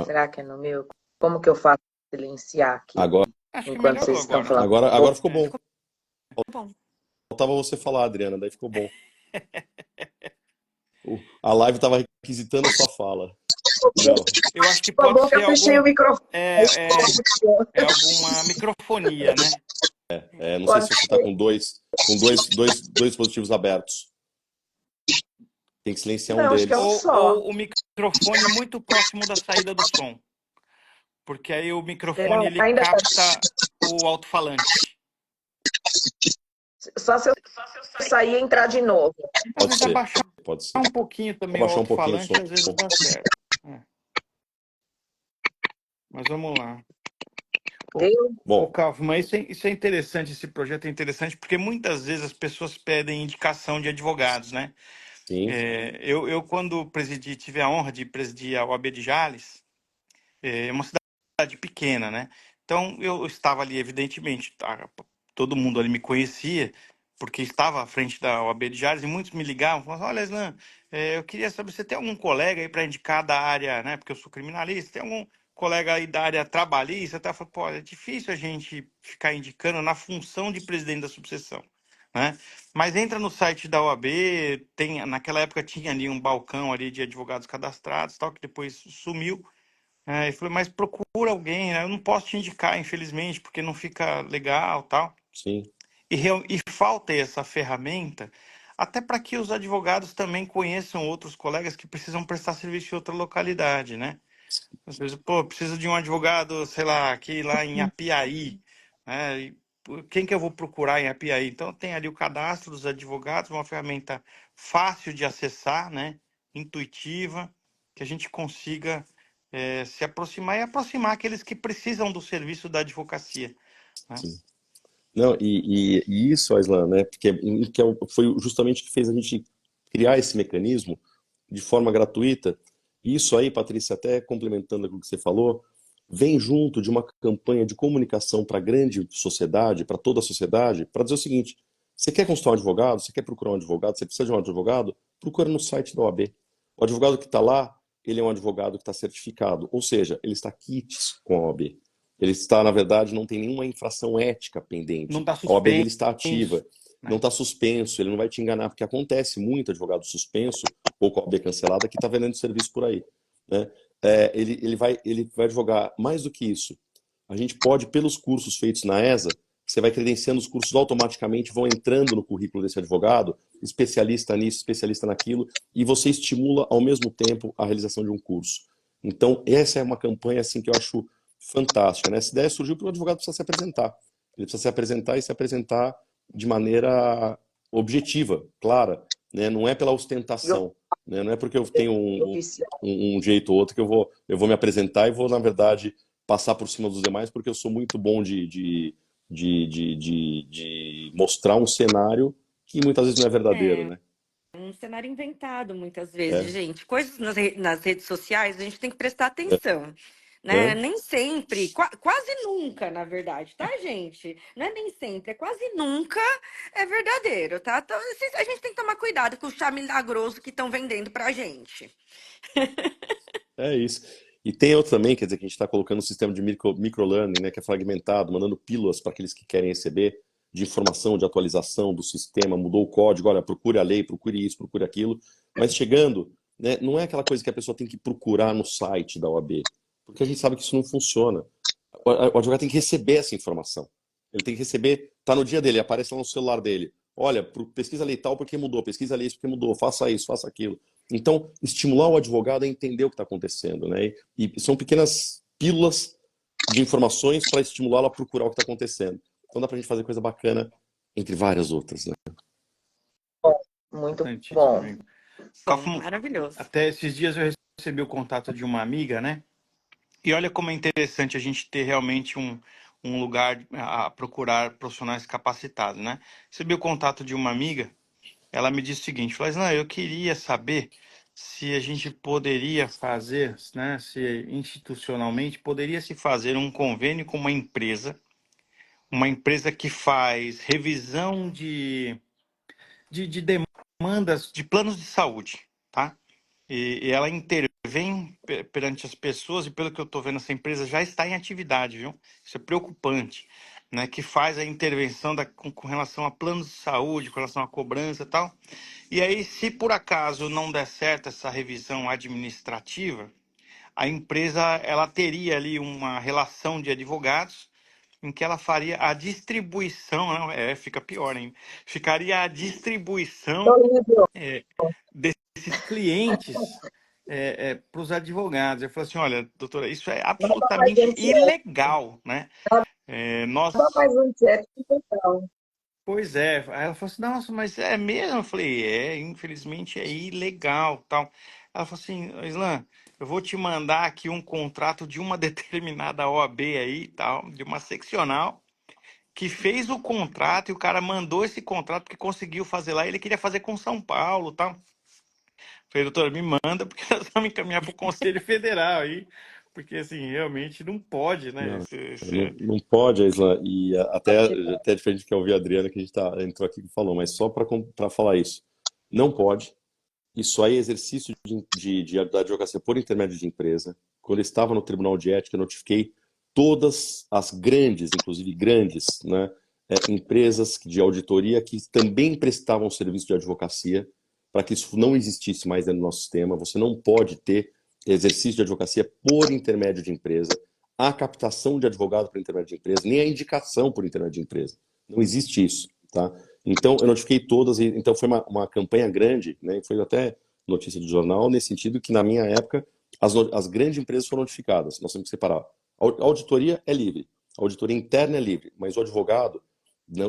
Será que é no meu? Como que eu faço para silenciar aqui? Agora, Acho que Enquanto melhorou vocês estão agora. falando. agora ficou bom. Bom. Faltava você falar, Adriana, daí ficou bom. A live estava requisitando a sua fala. Não. Eu acho que Por pode favor, ser eu fechei o microfone. é alguma microfonia, né? Não sei se você está com dois dispositivos abertos. Tem que silenciar um Não, acho deles. que é um só. Ou o microfone muito próximo da saída do som. Porque aí o microfone ele Ainda tá- capta o alto-falante. Só se eu sair e entrar de novo. Às Pode vezes ser, abaixar pode ser. um pouquinho também o Abaixar um pouquinho o alto-falante, som. às vezes dá certo. Mas vamos lá. Deu? Ô, Bom, Kaufmann, isso é interessante, esse projeto é interessante, porque muitas vezes as pessoas pedem indicação de advogados, né? sim, Eu quando tive a honra de presidir a OAB de Jales, é uma cidade pequena, né? Então eu estava ali, evidentemente, todo mundo ali me conhecia, porque estava à frente da OAB de Jales, e muitos me ligavam, falavam, olha, Islan, eu queria saber se você tem algum colega aí para indicar da área, né? Porque eu sou criminalista, tem algum colega aí da área trabalhista? Até eu falei, pô, é difícil a gente ficar indicando na função de presidente da subseção, né? Mas entra no site da OAB, naquela época tinha ali um balcão ali de advogados cadastrados, tal, que depois sumiu. E falei, mas procura alguém, né? Eu não posso te indicar, infelizmente, porque não fica legal, tal. sim. E falta essa ferramenta, até para que os advogados também conheçam outros colegas que precisam prestar serviço em outra localidade, né? Às vezes, pô, preciso de um advogado, sei lá, aqui lá em Apiaí, né? E, quem que eu vou procurar em Apiaí? Então tem ali o cadastro dos advogados, uma ferramenta fácil de acessar, né? Intuitiva, que a gente consiga se aproximar e aproximar aqueles que precisam do serviço da advocacia, né? Não, e isso, Aislan, né? Porque foi justamente o que fez a gente criar esse mecanismo de forma gratuita. Isso aí, Patrícia, até complementando aquilo que você falou, vem junto de uma campanha de comunicação para a grande sociedade, para toda a sociedade, para dizer o seguinte: você quer consultar um advogado, você quer procurar um advogado, você precisa de um advogado, procura no site da OAB. O advogado que está lá, ele é um advogado que está certificado, ou seja, ele está quites com a OAB. Ele está, na verdade, não tem nenhuma infração ética pendente. Não está A OAB dele suspenso, está ativa, né? não está suspenso, ele não vai te enganar, porque acontece muito advogado suspenso ou com a OAB cancelada que está vendendo serviço por aí, né? Ele vai advogar mais do que isso. A gente pode, pelos cursos feitos na ESA, você vai credenciando os cursos automaticamente, vão entrando no currículo desse advogado, especialista nisso, especialista naquilo, e você estimula ao mesmo tempo a realização de um curso. Então, essa é uma campanha assim que eu acho fantástica, né? Essa ideia surgiu porque o advogado precisa se apresentar. Ele precisa se apresentar e se apresentar de maneira objetiva, clara, né? Não é pela ostentação, né? Não é porque eu tenho oficial. um jeito ou outro que eu vou me apresentar e vou, na verdade, passar por cima dos demais porque eu sou muito bom de mostrar um cenário que muitas vezes não é verdadeiro, né? Um cenário inventado muitas É, vezes, gente. Coisas nas redes sociais a gente tem que prestar atenção, né? é, Nem sempre, quase nunca, na verdade, tá, gente? Não é nem sempre, é quase nunca é verdadeiro, tá? Então, a gente tem que tomar cuidado com o chá milagroso que estão vendendo pra gente. é isso. E tem outro também, quer dizer, que a gente está colocando um sistema de microlearning, né, que é fragmentado, mandando pílulas para aqueles que querem receber de informação, de atualização do sistema, mudou o código, olha, procure a lei, procure isso, procure aquilo, mas chegando, né, não é aquela coisa que a pessoa tem que procurar no site da OAB, porque a gente sabe que isso não funciona. O advogado tem que receber essa informação. Ele tem que receber, tá no dia dele, aparece lá no celular dele. Olha, pesquisa lei tal porque mudou, pesquisa lei isso porque mudou, faça isso, faça aquilo. Então, estimular o advogado a entender o que está acontecendo, né? E são pequenas pílulas de informações para estimulá-lo a procurar o que está acontecendo. Então dá para a gente fazer coisa bacana, entre várias outras, né? Muito Importantíssimo, bom. amigo. Maravilhoso. Até esses dias eu recebi o contato de uma amiga, né? E olha como é interessante a gente ter realmente um lugar a procurar profissionais capacitados, né? Recebi o contato de uma amiga, ela me disse o seguinte, falou, não, eu queria saber se a gente poderia fazer, né, se institucionalmente poderia se fazer um convênio com uma empresa que faz revisão de demandas de planos de saúde, tá? E ela intervém perante as pessoas, e pelo que eu estou vendo, essa empresa já está em atividade, viu? Isso é preocupante, né? Que faz a intervenção com relação a planos de saúde, com relação à cobrança e tal. E aí, se por acaso não der certo essa revisão administrativa, a empresa ela teria ali uma relação de advogados em que ela faria a distribuição, não, fica pior, hein? Ficaria a distribuição desses clientes para os advogados. Eu falei assim, olha, doutora, isso é Nada mais absolutamente antiético, ilegal, né? nada Nós, mais antiético que total. pois é. Aí ela falou assim, nossa, mas é mesmo? Eu falei, infelizmente é ilegal, tal. Ela falou assim, Islan, eu vou te mandar aqui um contrato de uma determinada OAB aí, tal, de uma seccional, que fez o contrato e o cara mandou esse contrato porque conseguiu fazer lá, ele queria fazer com São Paulo, tal. Falei, doutora, me manda, porque nós vamos encaminhar para o Conselho Federal aí, porque assim, realmente não pode, né? Não, não pode, Isla, e até diferente do que eu ouvi a Adriana, que a gente entrou aqui e falou, mas só para falar isso, não pode. Isso aí é exercício da advocacia por intermédio de empresa. Quando eu estava no Tribunal de Ética, eu notifiquei todas as grandes, inclusive grandes, né, empresas de auditoria que também prestavam serviço de advocacia, para que isso não existisse mais dentro do nosso sistema. Você não pode ter exercício de advocacia por intermédio de empresa, a captação de advogado por intermédio de empresa, nem a indicação por intermédio de empresa. Não existe isso, tá? Então, eu notifiquei todas, então foi uma campanha grande, né? Foi até notícia de jornal, nesse sentido que, na minha época, as grandes empresas foram notificadas. Nós temos que separar. A auditoria é livre, a auditoria interna é livre, mas o advogado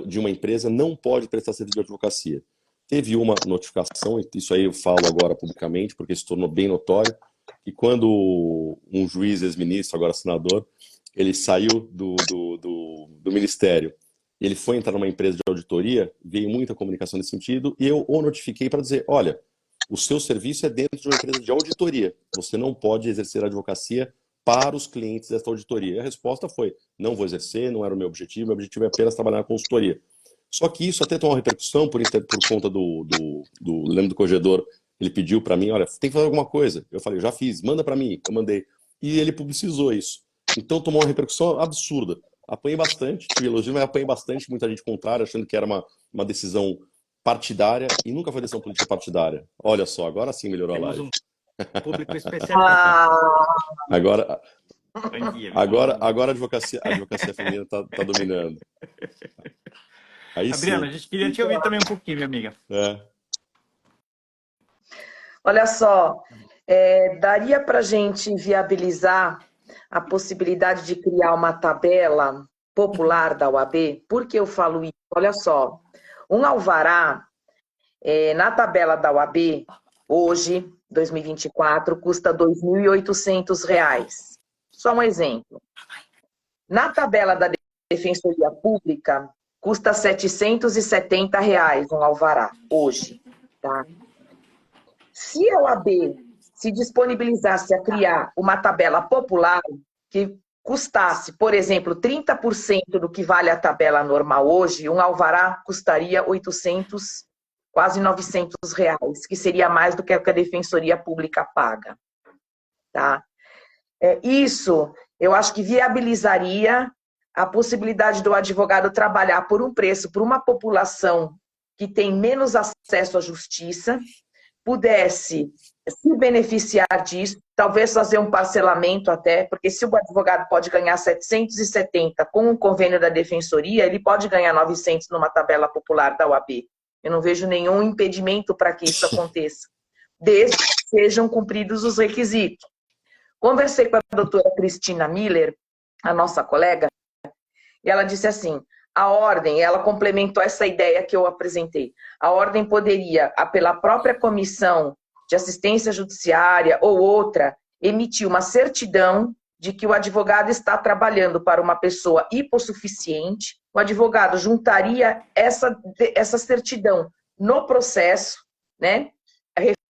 de uma empresa não pode prestar serviço de advocacia. Teve uma notificação, e isso aí eu falo agora publicamente, porque se tornou bem notório, que quando um juiz ex-ministro, agora senador, ele saiu do ministério, ele foi entrar numa empresa de auditoria, veio muita comunicação nesse sentido, e eu o notifiquei para dizer, olha, o seu serviço é dentro de uma empresa de auditoria, você não pode exercer a advocacia para os clientes dessa auditoria. E a resposta foi, não vou exercer, não era o meu objetivo é apenas trabalhar na consultoria. Só que isso até tomou uma repercussão por conta lembro do corregedor, ele pediu para mim, olha, tem que fazer alguma coisa. Eu falei, já fiz, manda para mim, eu mandei. E ele publicizou isso. Então tomou uma repercussão absurda. Apanhei bastante, tive elogio, mas apanhei bastante, muita gente contrária, achando que era uma decisão partidária, e nunca foi decisão política partidária. Olha só, agora sim melhorou a Temos live. um público especialista. Agora Bom dia, a advocacia feminina tá dominando. Aí Adriana, sim. a gente queria te ouvir também um pouquinho, minha amiga. Olha só, daria para a gente viabilizar a possibilidade de criar uma tabela popular da OAB. Por que eu falo isso? Olha só, um alvará, na tabela da OAB, hoje, 2024, custa R$ 2.800. Só um exemplo. Na tabela da Defensoria Pública, custa R$ 770 um alvará, hoje. Tá? Se a OAB se disponibilizasse a criar uma tabela popular que custasse, por exemplo, 30% do que vale a tabela normal hoje, um alvará custaria 800, quase R$ 900, que seria mais do que a Defensoria Pública paga. Tá? Isso, eu acho que viabilizaria a possibilidade do advogado trabalhar por um preço, por uma população que tem menos acesso à justiça, pudesse se beneficiar disso, talvez fazer um parcelamento até, porque se o advogado pode ganhar 770 com o convênio da Defensoria, ele pode ganhar 900 numa tabela popular da OAB. Eu não vejo nenhum impedimento para que isso aconteça, desde que sejam cumpridos os requisitos. Conversei com a doutora Cristina Miller, a nossa colega, e ela disse assim, a ordem, ela complementou essa ideia que eu apresentei, a ordem poderia, pela própria comissão de assistência judiciária ou outra, emitir uma certidão de que o advogado está trabalhando para uma pessoa hipossuficiente, o advogado juntaria essa certidão no processo, né,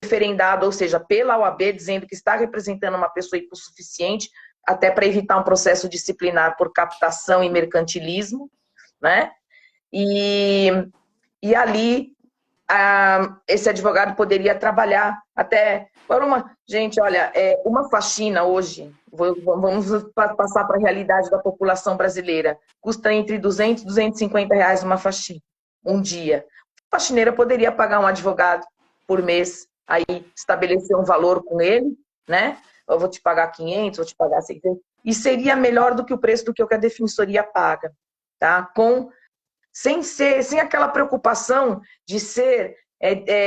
referendado, ou seja, pela OAB, dizendo que está representando uma pessoa hipossuficiente, até para evitar um processo disciplinar por captação e mercantilismo, né? E ali esse advogado poderia trabalhar até por uma... Gente, olha, uma faxina hoje, vamos passar para a realidade da população brasileira, custa entre 200 e 250 reais uma faxina, um dia. A faxineira poderia pagar um advogado por mês, aí estabelecer um valor com ele, né? Eu vou te pagar 500, vou te pagar 600, e seria melhor do que o preço do que a Defensoria paga, tá? Sem aquela preocupação de ser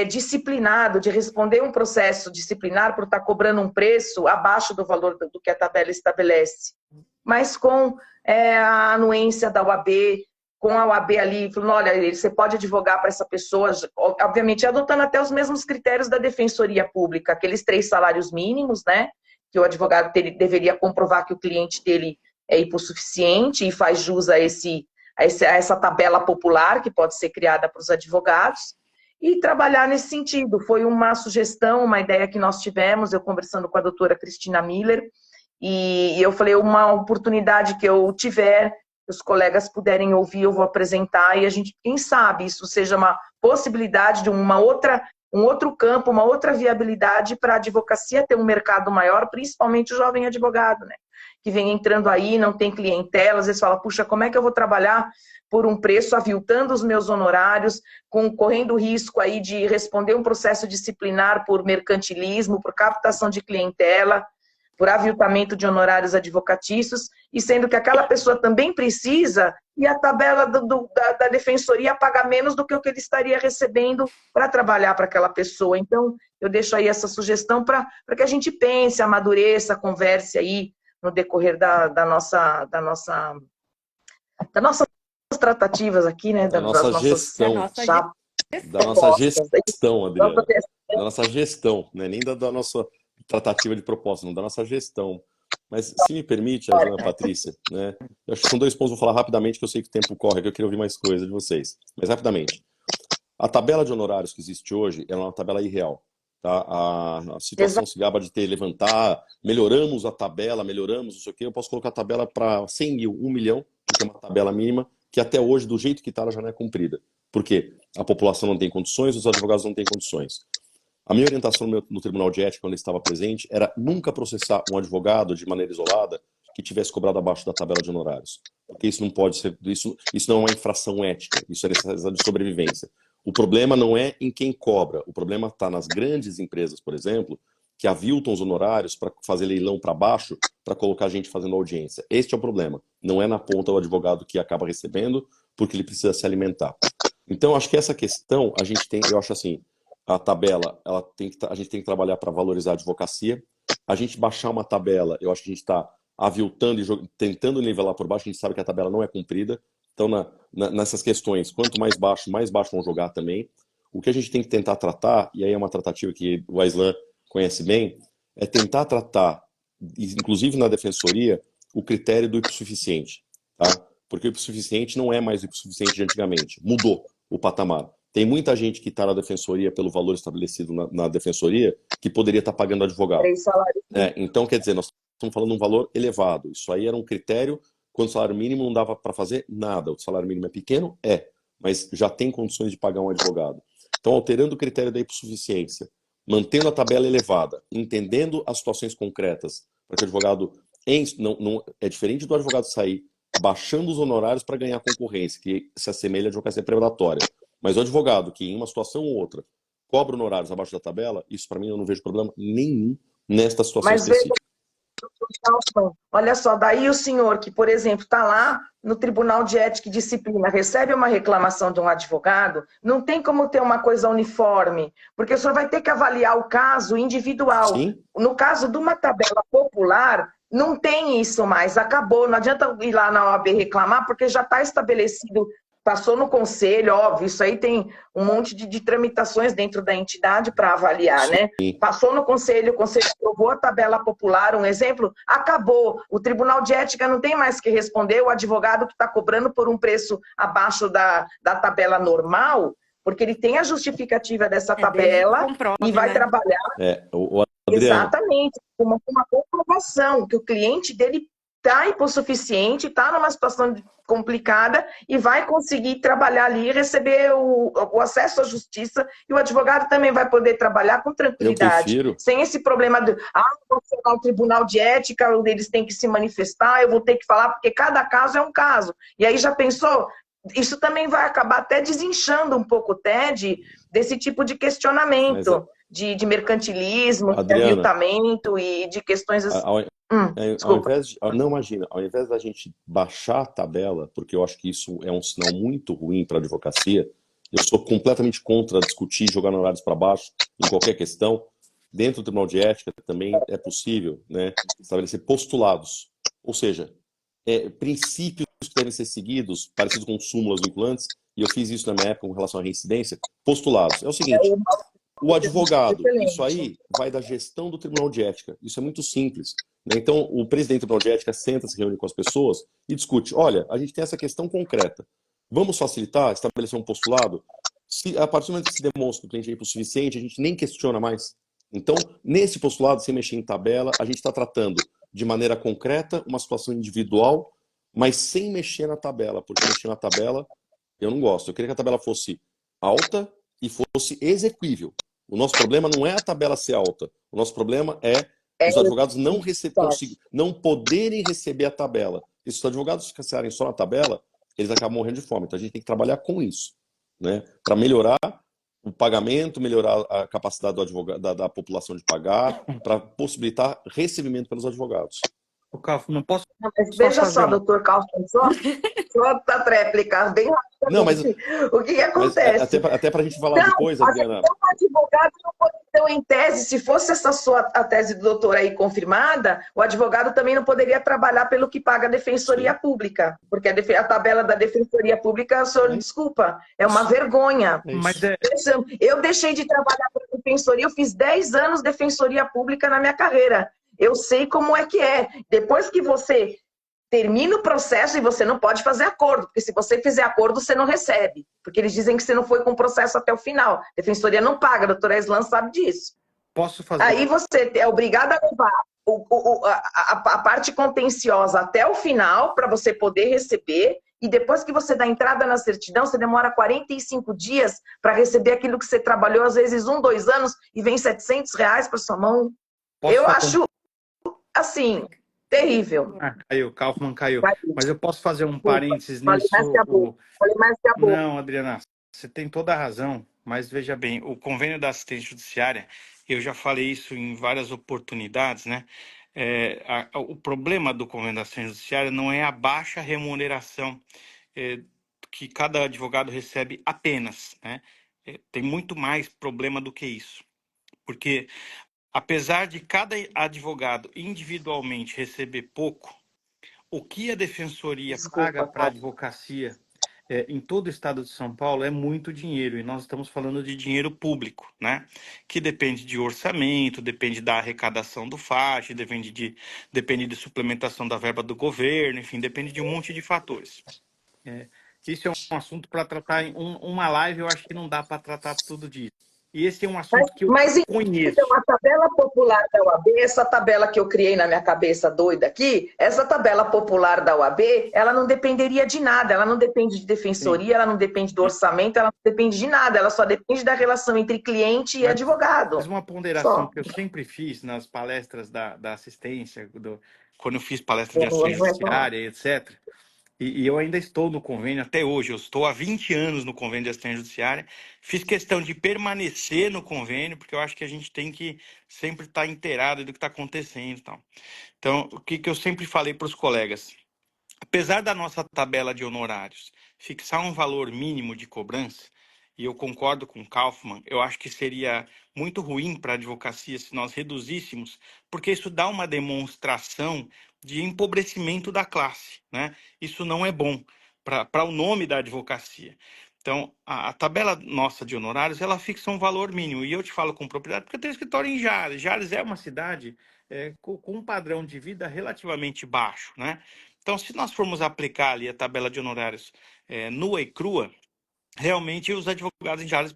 disciplinado, de responder um processo disciplinar por estar cobrando um preço abaixo do valor do que a tabela estabelece, mas com a anuência da OAB, com a OAB ali, falando, olha, você pode advogar para essa pessoa, obviamente adotando até os mesmos critérios da Defensoria Pública, aqueles 3 salários mínimos, né, que o advogado deveria comprovar que o cliente dele é hipossuficiente e faz jus a essa tabela popular que pode ser criada para os advogados, e trabalhar nesse sentido. Foi uma sugestão, uma ideia que nós tivemos, eu conversando com a doutora Cristina Miller, e eu falei, uma oportunidade que eu tiver, os colegas puderem ouvir, eu vou apresentar, e a gente, quem sabe, isso seja uma possibilidade de um outro campo, uma outra viabilidade para a advocacia ter um mercado maior, principalmente o jovem advogado, né? Que vem entrando aí, não tem clientela, às vezes fala, puxa, como é que eu vou trabalhar por um preço, aviltando os meus honorários, correndo o risco aí de responder um processo disciplinar por mercantilismo, por captação de clientela, por aviltamento de honorários advocatícios, e sendo que aquela pessoa também precisa, e a tabela da Defensoria paga menos do que o que ele estaria recebendo para trabalhar para aquela pessoa. Então, eu deixo aí essa sugestão para que a gente pense, amadureça, converse aí no decorrer das nossas tratativas aqui, né? Da nossa gestão. Da nossa gestão, Adriana. Da nossa gestão, né? Nem da nossa tratativa de proposta, não, da nossa gestão. Mas, se me permite, Ana Patrícia, né? Eu acho que são 2 pontos, vou falar rapidamente, que eu sei que o tempo corre, que eu queria ouvir mais coisa de vocês. Mas, rapidamente. A tabela de honorários que existe hoje é uma tabela irreal. Tá? A situação se gaba de levantar, melhoramos a tabela, melhoramos, não sei o quê. Eu posso colocar a tabela para 100 mil, 1 milhão, que é uma tabela mínima, que até hoje, do jeito que está, ela já não é cumprida. Por quê? A população não tem condições, os advogados não têm condições. A minha orientação no Tribunal de Ética, quando eu estava presente, era nunca processar um advogado de maneira isolada que tivesse cobrado abaixo da tabela de honorários. Porque isso não pode ser, isso não é uma infração ética, isso é necessidade de sobrevivência. O problema não é em quem cobra, o problema está nas grandes empresas, por exemplo, que aviltam os honorários para fazer leilão para baixo, para colocar gente fazendo audiência. Este é o problema. Não é na ponta do advogado que acaba recebendo, porque ele precisa se alimentar. Então, acho que essa questão, a gente tem, eu acho assim, a tabela, a gente tem que trabalhar para valorizar a advocacia. A gente baixar uma tabela, eu acho que a gente está aviltando e tentando nivelar por baixo, a gente sabe que a tabela não é cumprida. Então, nessas questões, quanto mais baixo vão jogar também. O que a gente tem que tentar tratar, e aí é uma tratativa que o Aislan conhece bem, é tentar tratar, inclusive na defensoria, o critério do hipossuficiente, tá? Porque o hipossuficiente não é mais o hipossuficiente de antigamente, mudou o patamar. Tem muita gente que está na defensoria pelo valor estabelecido na defensoria que poderia estar pagando advogado. 3 salários. Então, quer dizer, nós estamos falando de um valor elevado. Isso aí era um critério quando o salário mínimo não dava para fazer nada. O salário mínimo é pequeno? Mas já tem condições de pagar um advogado. Então, alterando o critério da hipossuficiência, mantendo a tabela elevada, entendendo as situações concretas, para que o advogado não é diferente do advogado sair baixando os honorários para ganhar concorrência, que se assemelha à advocacia predatória. Mas o advogado que em uma situação ou outra cobra honorários abaixo da tabela, isso para mim eu não vejo problema nenhum nesta situação Mas veja, específica. olha só, daí o senhor que, por exemplo, está lá no Tribunal de Ética e Disciplina, recebe uma reclamação de um advogado, não tem como ter uma coisa uniforme, porque o senhor vai ter que avaliar o caso individual. Sim. No caso de uma tabela popular, não tem isso mais, acabou. Não adianta ir lá na OAB reclamar, porque já está estabelecido, passou no conselho, óbvio, isso aí tem um monte de tramitações dentro da entidade para avaliar, né? Passou no conselho, o conselho aprovou a tabela popular, um exemplo, acabou. O Tribunal de Ética não tem mais que responder, o advogado que está cobrando por um preço abaixo da tabela normal, porque ele tem a justificativa dessa tabela e vai trabalhar. Adriano. Exatamente, uma comprovação que o cliente dele está hipossuficiente, está numa situação complicada e vai conseguir trabalhar ali e receber o acesso à justiça, e o advogado também vai poder trabalhar com tranquilidade, sem esse problema de vou chegar ao Tribunal de Ética, eles têm que se manifestar, eu vou ter que falar, porque cada caso é um caso. E aí já pensou? Isso também vai acabar até desinchando um pouco o TED desse tipo de questionamento, de mercantilismo, de aviltamento e de questões assim. Ao invés da gente baixar a tabela, porque eu acho que isso é um sinal muito ruim para a advocacia, eu sou completamente contra discutir, jogar honorários para baixo em qualquer questão. Dentro do Tribunal de Ética também é possível, né, estabelecer postulados, ou seja, princípios que devem ser seguidos, parecidos com súmulas vinculantes, e eu fiz isso na minha época com relação à reincidência. Postulados. É o seguinte, o advogado, isso aí vai da gestão do Tribunal de Ética, isso é muito simples. Então, o presidente do Tribunal de Ética senta, se reúne com as pessoas e discute, olha, a gente tem essa questão concreta, vamos facilitar, estabelecer um postulado? A partir do momento que se demonstra que o cliente é hipossuficiente, a gente nem questiona mais. Então, nesse postulado, sem mexer em tabela, a gente está tratando de maneira concreta uma situação individual, mas sem mexer na tabela, porque mexer na tabela eu não gosto. Eu queria que a tabela fosse alta e fosse exequível. O nosso problema não é a tabela ser alta, o nosso problema é os advogados não poderem receber a tabela. E se os advogados ficarem só na tabela, eles acabam morrendo de fome. Então a gente tem que trabalhar com isso, né? Para melhorar o pagamento, melhorar a capacidade do advogado, da população de pagar, para possibilitar recebimento pelos advogados. O Kaufman, não posso. Veja só, doutor Kaufman, só a tréplica, bem rapidamente. Não, mas o que acontece? Até para a gente falar depois, Adriana. Então, o advogado não pode, então, em tese, se fosse a tese do doutor aí confirmada, o advogado também não poderia trabalhar pelo que paga a Defensoria Pública, porque a tabela da Defensoria Pública, o senhor desculpa, é uma vergonha. Mas eu deixei de trabalhar para a Defensoria, eu fiz 10 anos de Defensoria Pública na minha carreira. Eu sei como é que é. Depois que você termina o processo e você não pode fazer acordo, porque se você fizer acordo, você não recebe. Porque eles dizem que você não foi com o processo até o final. A Defensoria não paga, a doutora Islan sabe disso. Posso fazer? Aí você é obrigado a levar a parte contenciosa até o final para você poder receber, e depois que você dá entrada na certidão, você demora 45 dias para receber aquilo que você trabalhou, às vezes 1, 2 anos, e vem R$700 para sua mão. Eu acho assim, terrível. Caiu, Kaufman caiu. Mas eu posso fazer um parênteses nisso? Falei mais que a boca. Não, Adriana, você tem toda a razão, mas veja bem, o convênio da assistência judiciária, eu já falei isso em várias oportunidades, né? O problema do convênio da assistência judiciária não é a baixa remuneração que cada advogado recebe apenas, né? Tem muito mais problema do que isso. Porque apesar de cada advogado individualmente receber pouco, o que a defensoria paga Desculpa, para a tá? advocacia em todo o estado de São Paulo é muito dinheiro, e nós estamos falando de dinheiro público, né? Que depende de orçamento, depende da arrecadação do FAT, depende de suplementação da verba do governo, enfim, depende de um monte de fatores. Isso é um assunto para tratar em uma live, eu acho que não dá para tratar tudo disso. E esse é um assunto que eu Mas então, conheço. a tabela popular da UAB, essa tabela que eu criei na minha cabeça doida aqui, essa tabela popular da UAB, ela não dependeria de nada, ela não depende de Sim. defensoria, ela não depende do orçamento, ela não depende de nada, ela só depende da relação entre cliente e Mas advogado. uma ponderação Só. que eu sempre fiz nas palestras da assistência, quando eu fiz palestra de Não assistência vai falar. judiciária, etc. E eu ainda estou no convênio até hoje, eu estou há 20 anos no convênio de assistência judiciária. Fiz questão de permanecer no convênio, porque eu acho que a gente tem que sempre estar inteirado do que está acontecendo e tal. Então, o que eu sempre falei para os colegas? Apesar da nossa tabela de honorários fixar um valor mínimo de cobrança, e eu concordo com o Kaufmann, eu acho que seria muito ruim para a advocacia se nós reduzíssemos, porque isso dá uma demonstração de empobrecimento da classe, né? Isso não é bom para o nome da advocacia. Então, a tabela nossa de honorários, ela fixa um valor mínimo. E eu te falo com propriedade porque eu tenho escritório em Jales. Jales é uma cidade com um padrão de vida relativamente baixo, né? Então, se nós formos aplicar ali a tabela de honorários nua e crua, realmente os advogados em Jales,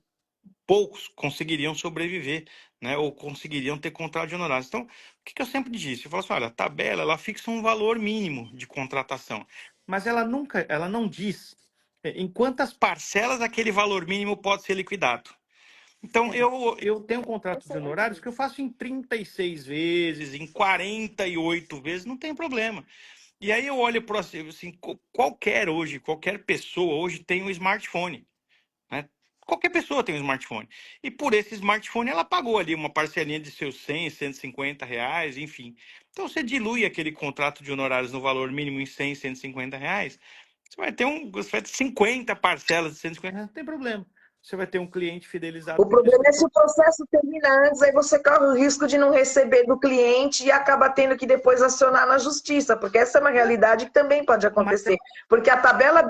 poucos conseguiriam sobreviver, né? Ou conseguiriam ter contrato de honorários. Então, o que eu sempre disse? Eu falo assim, olha, a tabela, ela fixa um valor mínimo de contratação, mas ela não diz em quantas parcelas aquele valor mínimo pode ser liquidado. Então, eu tenho contratos de honorários que eu faço em 36 vezes, em 48 vezes, não tem problema. E aí eu olho para assim, qualquer pessoa hoje tem um smartphone, né? Qualquer pessoa tem um smartphone. E por esse smartphone ela pagou ali uma parcelinha de seus 100, R$ 150, enfim. Então você dilui aquele contrato de honorários no valor mínimo em 100, R$ 150, você vai ter 50 parcelas de R$ 150, não tem problema. Você vai ter um cliente fidelizado O pelo problema é se escritório. o processo termina antes, aí você corre o risco de não receber do cliente e acaba tendo que depois acionar na justiça, porque essa é uma realidade que também pode Mas acontecer. Porque a tabela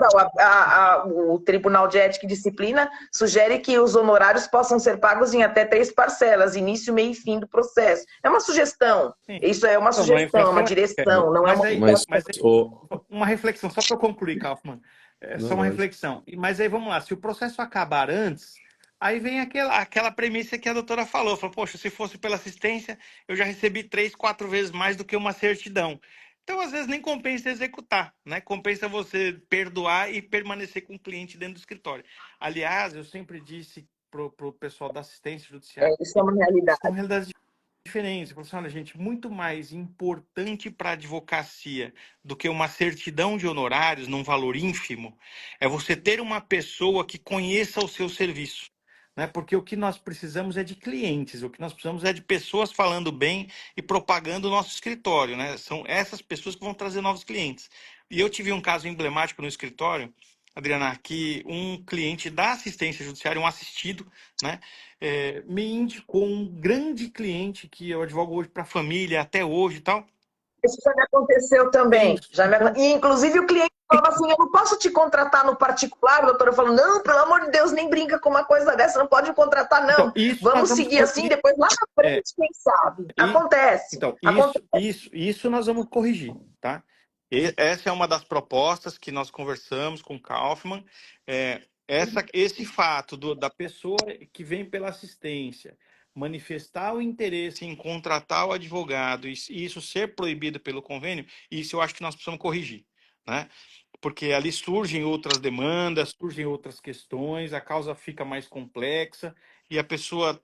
o Tribunal de Ética e Disciplina sugere que os honorários possam ser pagos em até 3 parcelas, início, meio e fim do processo. É uma sugestão. sim. Isso é uma Então, uma sugestão, é uma inflação direção, não é uma Mas, obrigação. uma reflexão, só para eu concluir, Kaufmann. É só não, uma lógico. reflexão. Mas aí vamos lá, se o processo acabar antes, aí vem aquela premissa que a doutora falou. Falou, poxa, se fosse pela assistência, eu já recebi 3, 4 vezes mais do que uma certidão. Então, às vezes, nem compensa executar, né? Compensa você perdoar e permanecer com o cliente dentro do escritório. Aliás, eu sempre disse pro pessoal da assistência judiciária, Isso é uma realidade. são realidades diferentes. Eu falo assim, olha, gente, muito mais importante para a advocacia do que uma certidão de honorários num valor ínfimo é você ter uma pessoa que conheça o seu serviço. Né? Porque o que nós precisamos é de clientes, o que nós precisamos é de pessoas falando bem e propagando o nosso escritório. Né? São essas pessoas que vão trazer novos clientes. E eu tive um caso emblemático no escritório, Adriana, que um cliente da assistência judiciária, um assistido, né, me indicou um grande cliente que eu advogo hoje para a família, até hoje e tal. Isso já me aconteceu também. Isso. E, inclusive, o cliente falava assim: eu não posso te contratar no particular. A doutora falou: não, pelo amor de Deus, nem brinca com uma coisa dessa, não pode me contratar, não. Então, isso nós Vamos vamos seguir assim, depois lá na frente, quem sabe? Acontece. Então, Acontece. isso nós vamos corrigir, tá? Essa é uma das propostas que nós conversamos com o Kaufmann. Esse fato da pessoa que vem pela assistência manifestar o interesse em contratar o advogado e isso ser proibido pelo convênio, isso eu acho que nós precisamos corrigir, né? Porque ali surgem outras demandas, surgem outras questões, a causa fica mais complexa e a pessoa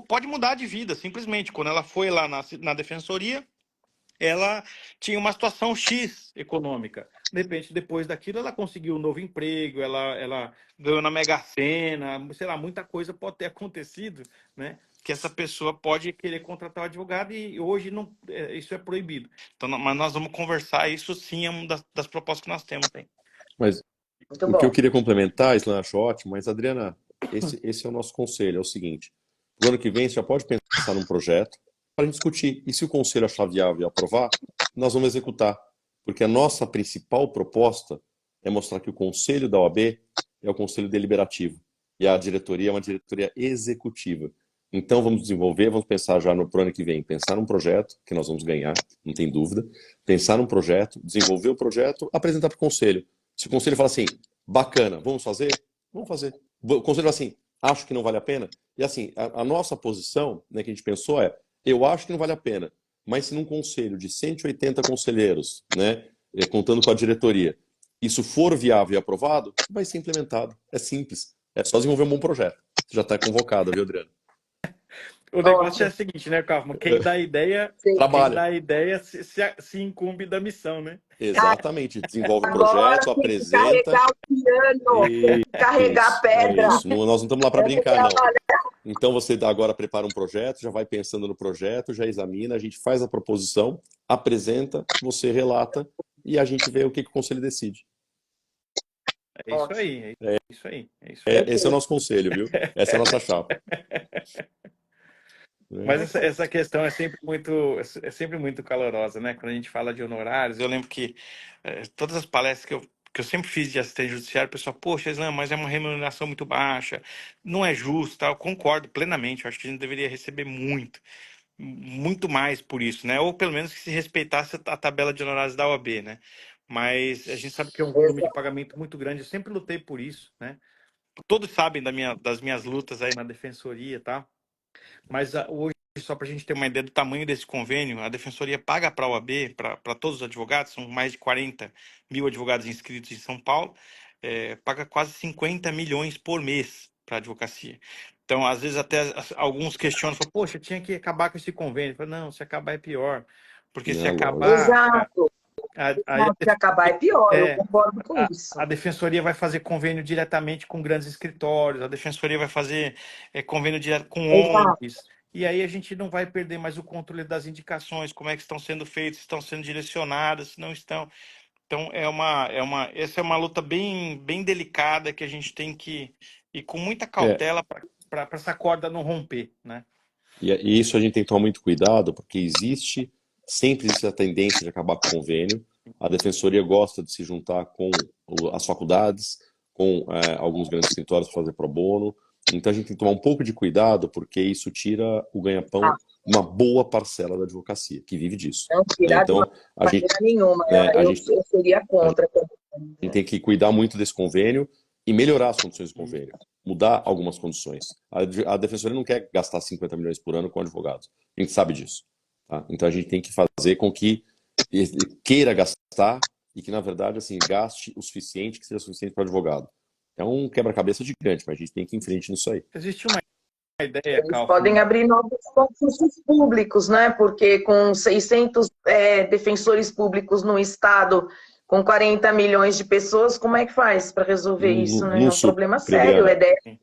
pode mudar de vida, simplesmente. Quando ela foi lá na defensoria, ela tinha uma situação X econômica. De repente, depois daquilo, ela conseguiu um novo emprego, ela ganhou na Mega Sena, sei lá, muita coisa pode ter acontecido, né? Que essa pessoa pode querer contratar um advogado e hoje não, isso é proibido. Então, mas nós vamos conversar, isso sim é uma das propostas que nós temos. Hein? Mas Muito o que eu bom. queria complementar, isso eu acho ótimo, mas Adriana, esse é o nosso conselho, é o seguinte, Pro ano que vem, você já pode pensar num projeto para a gente discutir. E se o conselho achar viável e aprovar, nós vamos executar. Porque a nossa principal proposta é mostrar que o conselho da OAB é o conselho deliberativo e a diretoria é uma diretoria executiva. Então vamos desenvolver, vamos pensar já no pro ano que vem, pensar num projeto que nós vamos ganhar, não tem dúvida, pensar num projeto, desenvolver o projeto, apresentar para o conselho. Se o conselho fala assim, bacana, vamos fazer? Vamos fazer. O conselho fala assim, acho que não vale a pena. E assim, a nossa posição, né, que a gente pensou é, eu acho que não vale a pena, mas se num conselho de 180 conselheiros, né, contando com a diretoria, isso for viável e aprovado, vai ser implementado. É simples. É só desenvolver um bom projeto. Já está convocado, viu, Adriano? O negócio é Ótimo. o seguinte, né, Kaufman? Quem dá ideia, Sim. quem Trabalha. dá ideia se incumbe da missão, né? Exatamente. Desenvolve o Agora projeto, tem que apresenta. carregar o piano, carregar a Isso, é pedra. isso. Nós não estamos lá para Vamos brincar, não. trabalhar. Então você agora prepara um projeto, já vai pensando no projeto, já examina, a gente faz a proposição, apresenta, você relata e a gente vê o que o conselho decide. É isso Ótimo. aí, é isso aí, é isso aí. Esse é o nosso conselho, viu? Essa é a nossa chapa. Mas Né? essa questão é sempre muito calorosa, né? Quando a gente fala de honorários, eu lembro que todas as palestras que eu sempre fiz de assistente judiciário, o pessoal, poxa, Islam, mas é uma remuneração muito baixa, não é justo, tá? Eu concordo plenamente, eu acho que a gente deveria receber muito mais por isso, né? Ou pelo menos que se respeitasse a tabela de honorários da OAB, né? Mas a gente sabe que é um volume de pagamento muito grande, eu sempre lutei por isso, né? Todos sabem das minhas lutas aí na defensoria, tá? Mas hoje, só para a gente ter uma ideia do tamanho desse convênio, a Defensoria paga para a OAB, para todos os advogados, são mais de 40 mil advogados inscritos em São Paulo, paga quase 50 milhões por mês para a advocacia. Então, às vezes, até alguns questionam, falam, poxa, tinha que acabar com esse convênio. Eu falo, não, se acabar é pior. Porque se Não, lógico. acabar, Exato. aí Se acabar é pior, eu é, concordo com isso. a defensoria vai fazer convênio diretamente com grandes escritórios, a defensoria vai fazer convênio direto com Exato. ONGs, e aí a gente não vai perder mais o controle das indicações, como é que estão sendo feitas, se estão sendo direcionadas, se não estão. Então essa é uma luta bem delicada que a gente tem que ir com muita cautela para essa corda não romper, né? E isso a gente tem que tomar muito cuidado, porque sempre existe a tendência de acabar com o convênio. A defensoria gosta de se juntar com as faculdades, com alguns grandes escritórios para fazer pro bono. Então a gente tem que tomar um pouco de cuidado, porque isso tira o ganha-pão uma boa parcela da advocacia, que vive disso. Não tirar de Então a gente, maneira nenhuma. a Eu gente, seria contra. a gente tem que cuidar muito desse convênio e melhorar as condições do convênio, mudar algumas condições. A defensoria não quer gastar 50 milhões por ano com advogados. A gente sabe disso. Tá? Então a gente tem que fazer com que ele queira gastar e que, na verdade, assim, gaste o suficiente, que seja suficiente para o advogado. É um quebra-cabeça gigante, mas a gente tem que ir em frente nisso aí. Existe uma ideia, Eles Kaufman, podem abrir novos concursos públicos, né? Porque com 600 defensores públicos no estado, com 40 milhões de pessoas, como é que faz para resolver isso, né? É um problema sério. Adriana.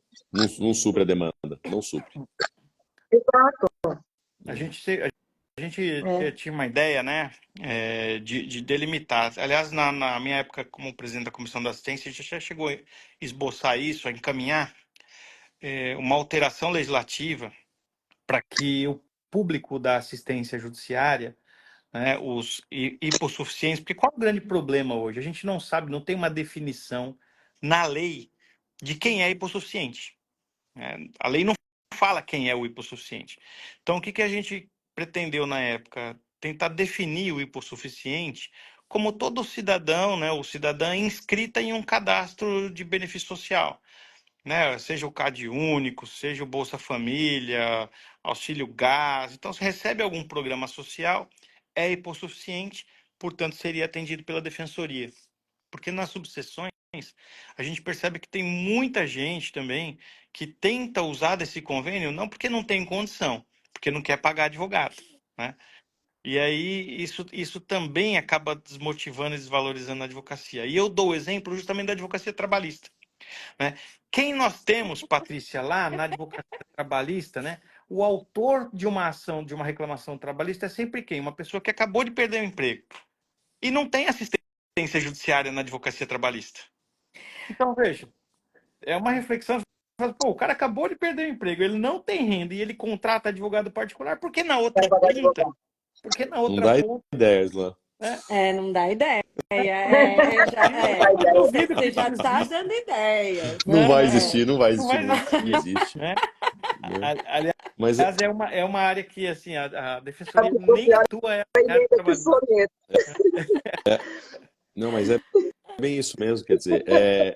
Não supre a demanda, não supre. Exato. a gente tinha uma ideia, né, de delimitar. Aliás, na minha época como presidente da Comissão da Assistência, a gente já chegou a esboçar isso, a encaminhar uma alteração legislativa para que o público da assistência judiciária, né, os hipossuficientes, porque qual é o grande problema hoje? A gente não sabe, não tem uma definição na lei de quem é hipossuficiente. A lei não fala quem é o hipossuficiente. Então, o que a gente pretendeu na época? Tentar definir o hipossuficiente como todo cidadão, né, ou cidadã inscrita em um cadastro de benefício social, né? Seja o CAD único, seja o Bolsa Família, auxílio gás. Então, se recebe algum programa social, é hipossuficiente, portanto, seria atendido pela defensoria. Porque nas subseções, a gente percebe que tem muita gente também que tenta usar desse convênio não porque não tem condição, porque não quer pagar advogado, né? E aí isso também acaba desmotivando e desvalorizando a advocacia. E eu dou o exemplo justamente da advocacia trabalhista, né? Quem nós temos, Patrícia, lá na advocacia trabalhista, né? O autor de uma ação, de uma reclamação trabalhista é sempre quem? Uma pessoa que acabou de perder o emprego e não tem assistência judiciária na advocacia trabalhista. Então, veja, é uma reflexão fala, pô, o cara acabou de perder o emprego, ele não tem renda e ele contrata advogado particular, por que na outra Vai pagar ponta? advogado. Por que na Não outra dá ponta? ideias lá. Não dá ideia. Eu duvido Você que já isso tá exista, dando ideias. Não vai né? existir, não vai Não existir, vai não, não existir, existe, né? né? Aliás, Mas é uma área que, assim, a Sabe defensoria que nem você atua em área ainda que trabalhista. soneto. não, mas é bem isso mesmo, quer dizer,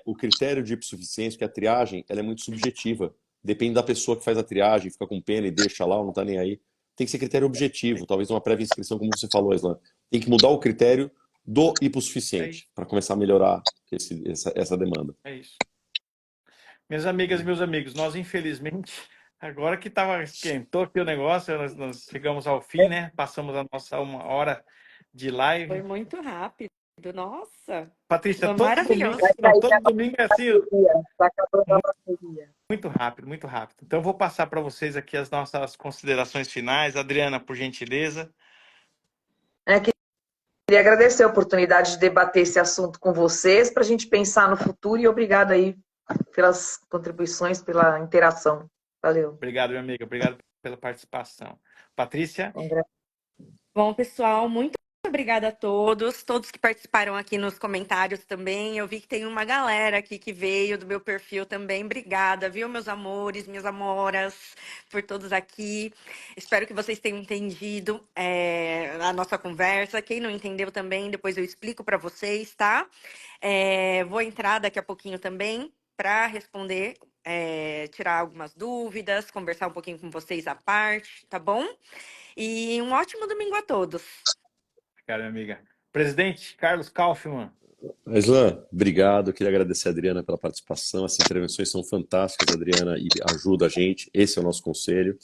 o critério de hipossuficiência, que a triagem, ela é muito subjetiva. Depende da pessoa que faz a triagem, fica com pena e deixa lá, ou não tá nem aí. Tem que ser critério objetivo, talvez uma prévia inscrição, como você falou, Islan. Tem que mudar o critério do É hipossuficiente isso, para começar a melhorar essa demanda. é isso. Minhas amigas e meus amigos, nós infelizmente, agora que esquentou aqui o negócio, nós chegamos ao fim, né? Passamos a nossa 1 hora de Foi live. muito rápido. Nossa, Patrícia, foi todo domingo, maravilhoso. Vai não, cair todo domingo é assim, a bateria. Tá acabando a bateria. muito rápido, muito rápido. Então eu vou passar para vocês aqui as nossas considerações finais. Adriana, por gentileza. Queria agradecer a oportunidade de debater esse assunto com vocês, para a gente pensar no futuro, e obrigado aí pelas contribuições, pela interação. Valeu. Obrigado, minha amiga. Obrigado pela participação. Patrícia, Bom, pessoal, muito obrigada a todos que participaram aqui nos comentários também. Eu vi que tem uma galera aqui que veio do meu perfil também. Obrigada, viu, meus amores, minhas amoras, por todos aqui. Espero que vocês tenham entendido a nossa conversa. Quem não entendeu também, depois eu explico para vocês, tá? Vou entrar daqui a pouquinho também para responder, tirar algumas dúvidas, conversar um pouquinho com vocês à parte, tá bom? E um ótimo domingo a todos. obrigado, minha amiga. Presidente Carlos Kaufmann. Islan, obrigado. Queria agradecer a Adriana pela participação. Essas intervenções são fantásticas, Adriana, e ajuda a gente. Esse é o nosso conselho.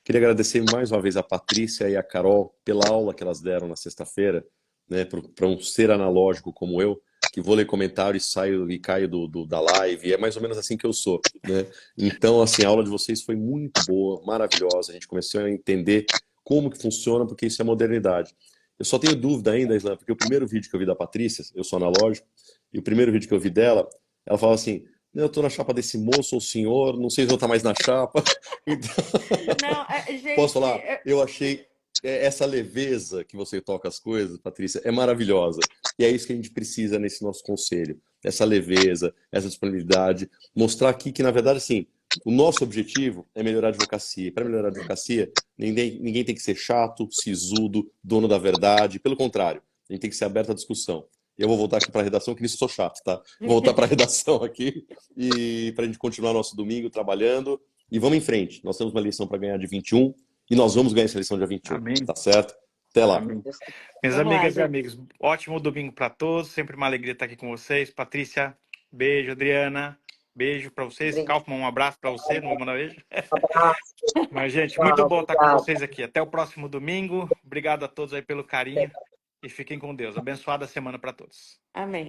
Queria agradecer mais uma vez a Patrícia e a Carol pela aula que elas deram na sexta-feira, né, para um ser analógico como eu, que vou ler comentário e saio e caio da live. E é mais ou menos assim que eu sou, né? Então, assim, a aula de vocês foi muito boa, maravilhosa. A gente começou a entender como que funciona, porque isso é modernidade. Eu só tenho dúvida ainda, Islan, porque o primeiro vídeo que eu vi da Patrícia, eu sou analógico, e o primeiro vídeo que eu vi dela, ela falava assim: eu tô na chapa desse moço ou senhor, não sei se eu vou estar mais na chapa. Então, Não, gente, posso falar? Eu achei essa leveza que você toca as coisas, Patrícia, é maravilhosa. E é isso que a gente precisa nesse nosso conselho. Essa leveza, essa disponibilidade, mostrar aqui que, na verdade, assim, o nosso objetivo é melhorar a advocacia. Para melhorar a advocacia, ninguém tem que ser chato, sisudo, dono da verdade. Pelo contrário, a gente tem que ser aberto à discussão. Eu vou voltar aqui para a redação, que nisso eu sou chato, tá? Vou voltar para a redação aqui e para a gente continuar nosso domingo trabalhando. E vamos em frente. Nós temos uma eleição para ganhar de 21 e nós vamos ganhar essa eleição dia 21. Amém. Tá certo? Até lá. Amém. Minhas Vamos lá, amigas e gente. amigos, ótimo domingo para todos. Sempre uma alegria estar aqui com vocês. Patrícia, beijo. Adriana, beijo para vocês. Obrigada. Kaufmann, um abraço para você. Não vou mandar beijo. Abraço. Mas, gente, Tchau, muito bom estar com obrigado. vocês aqui. Até o próximo domingo. Obrigado a todos aí pelo carinho. E fiquem com Deus. Abençoada semana para todos. Amém.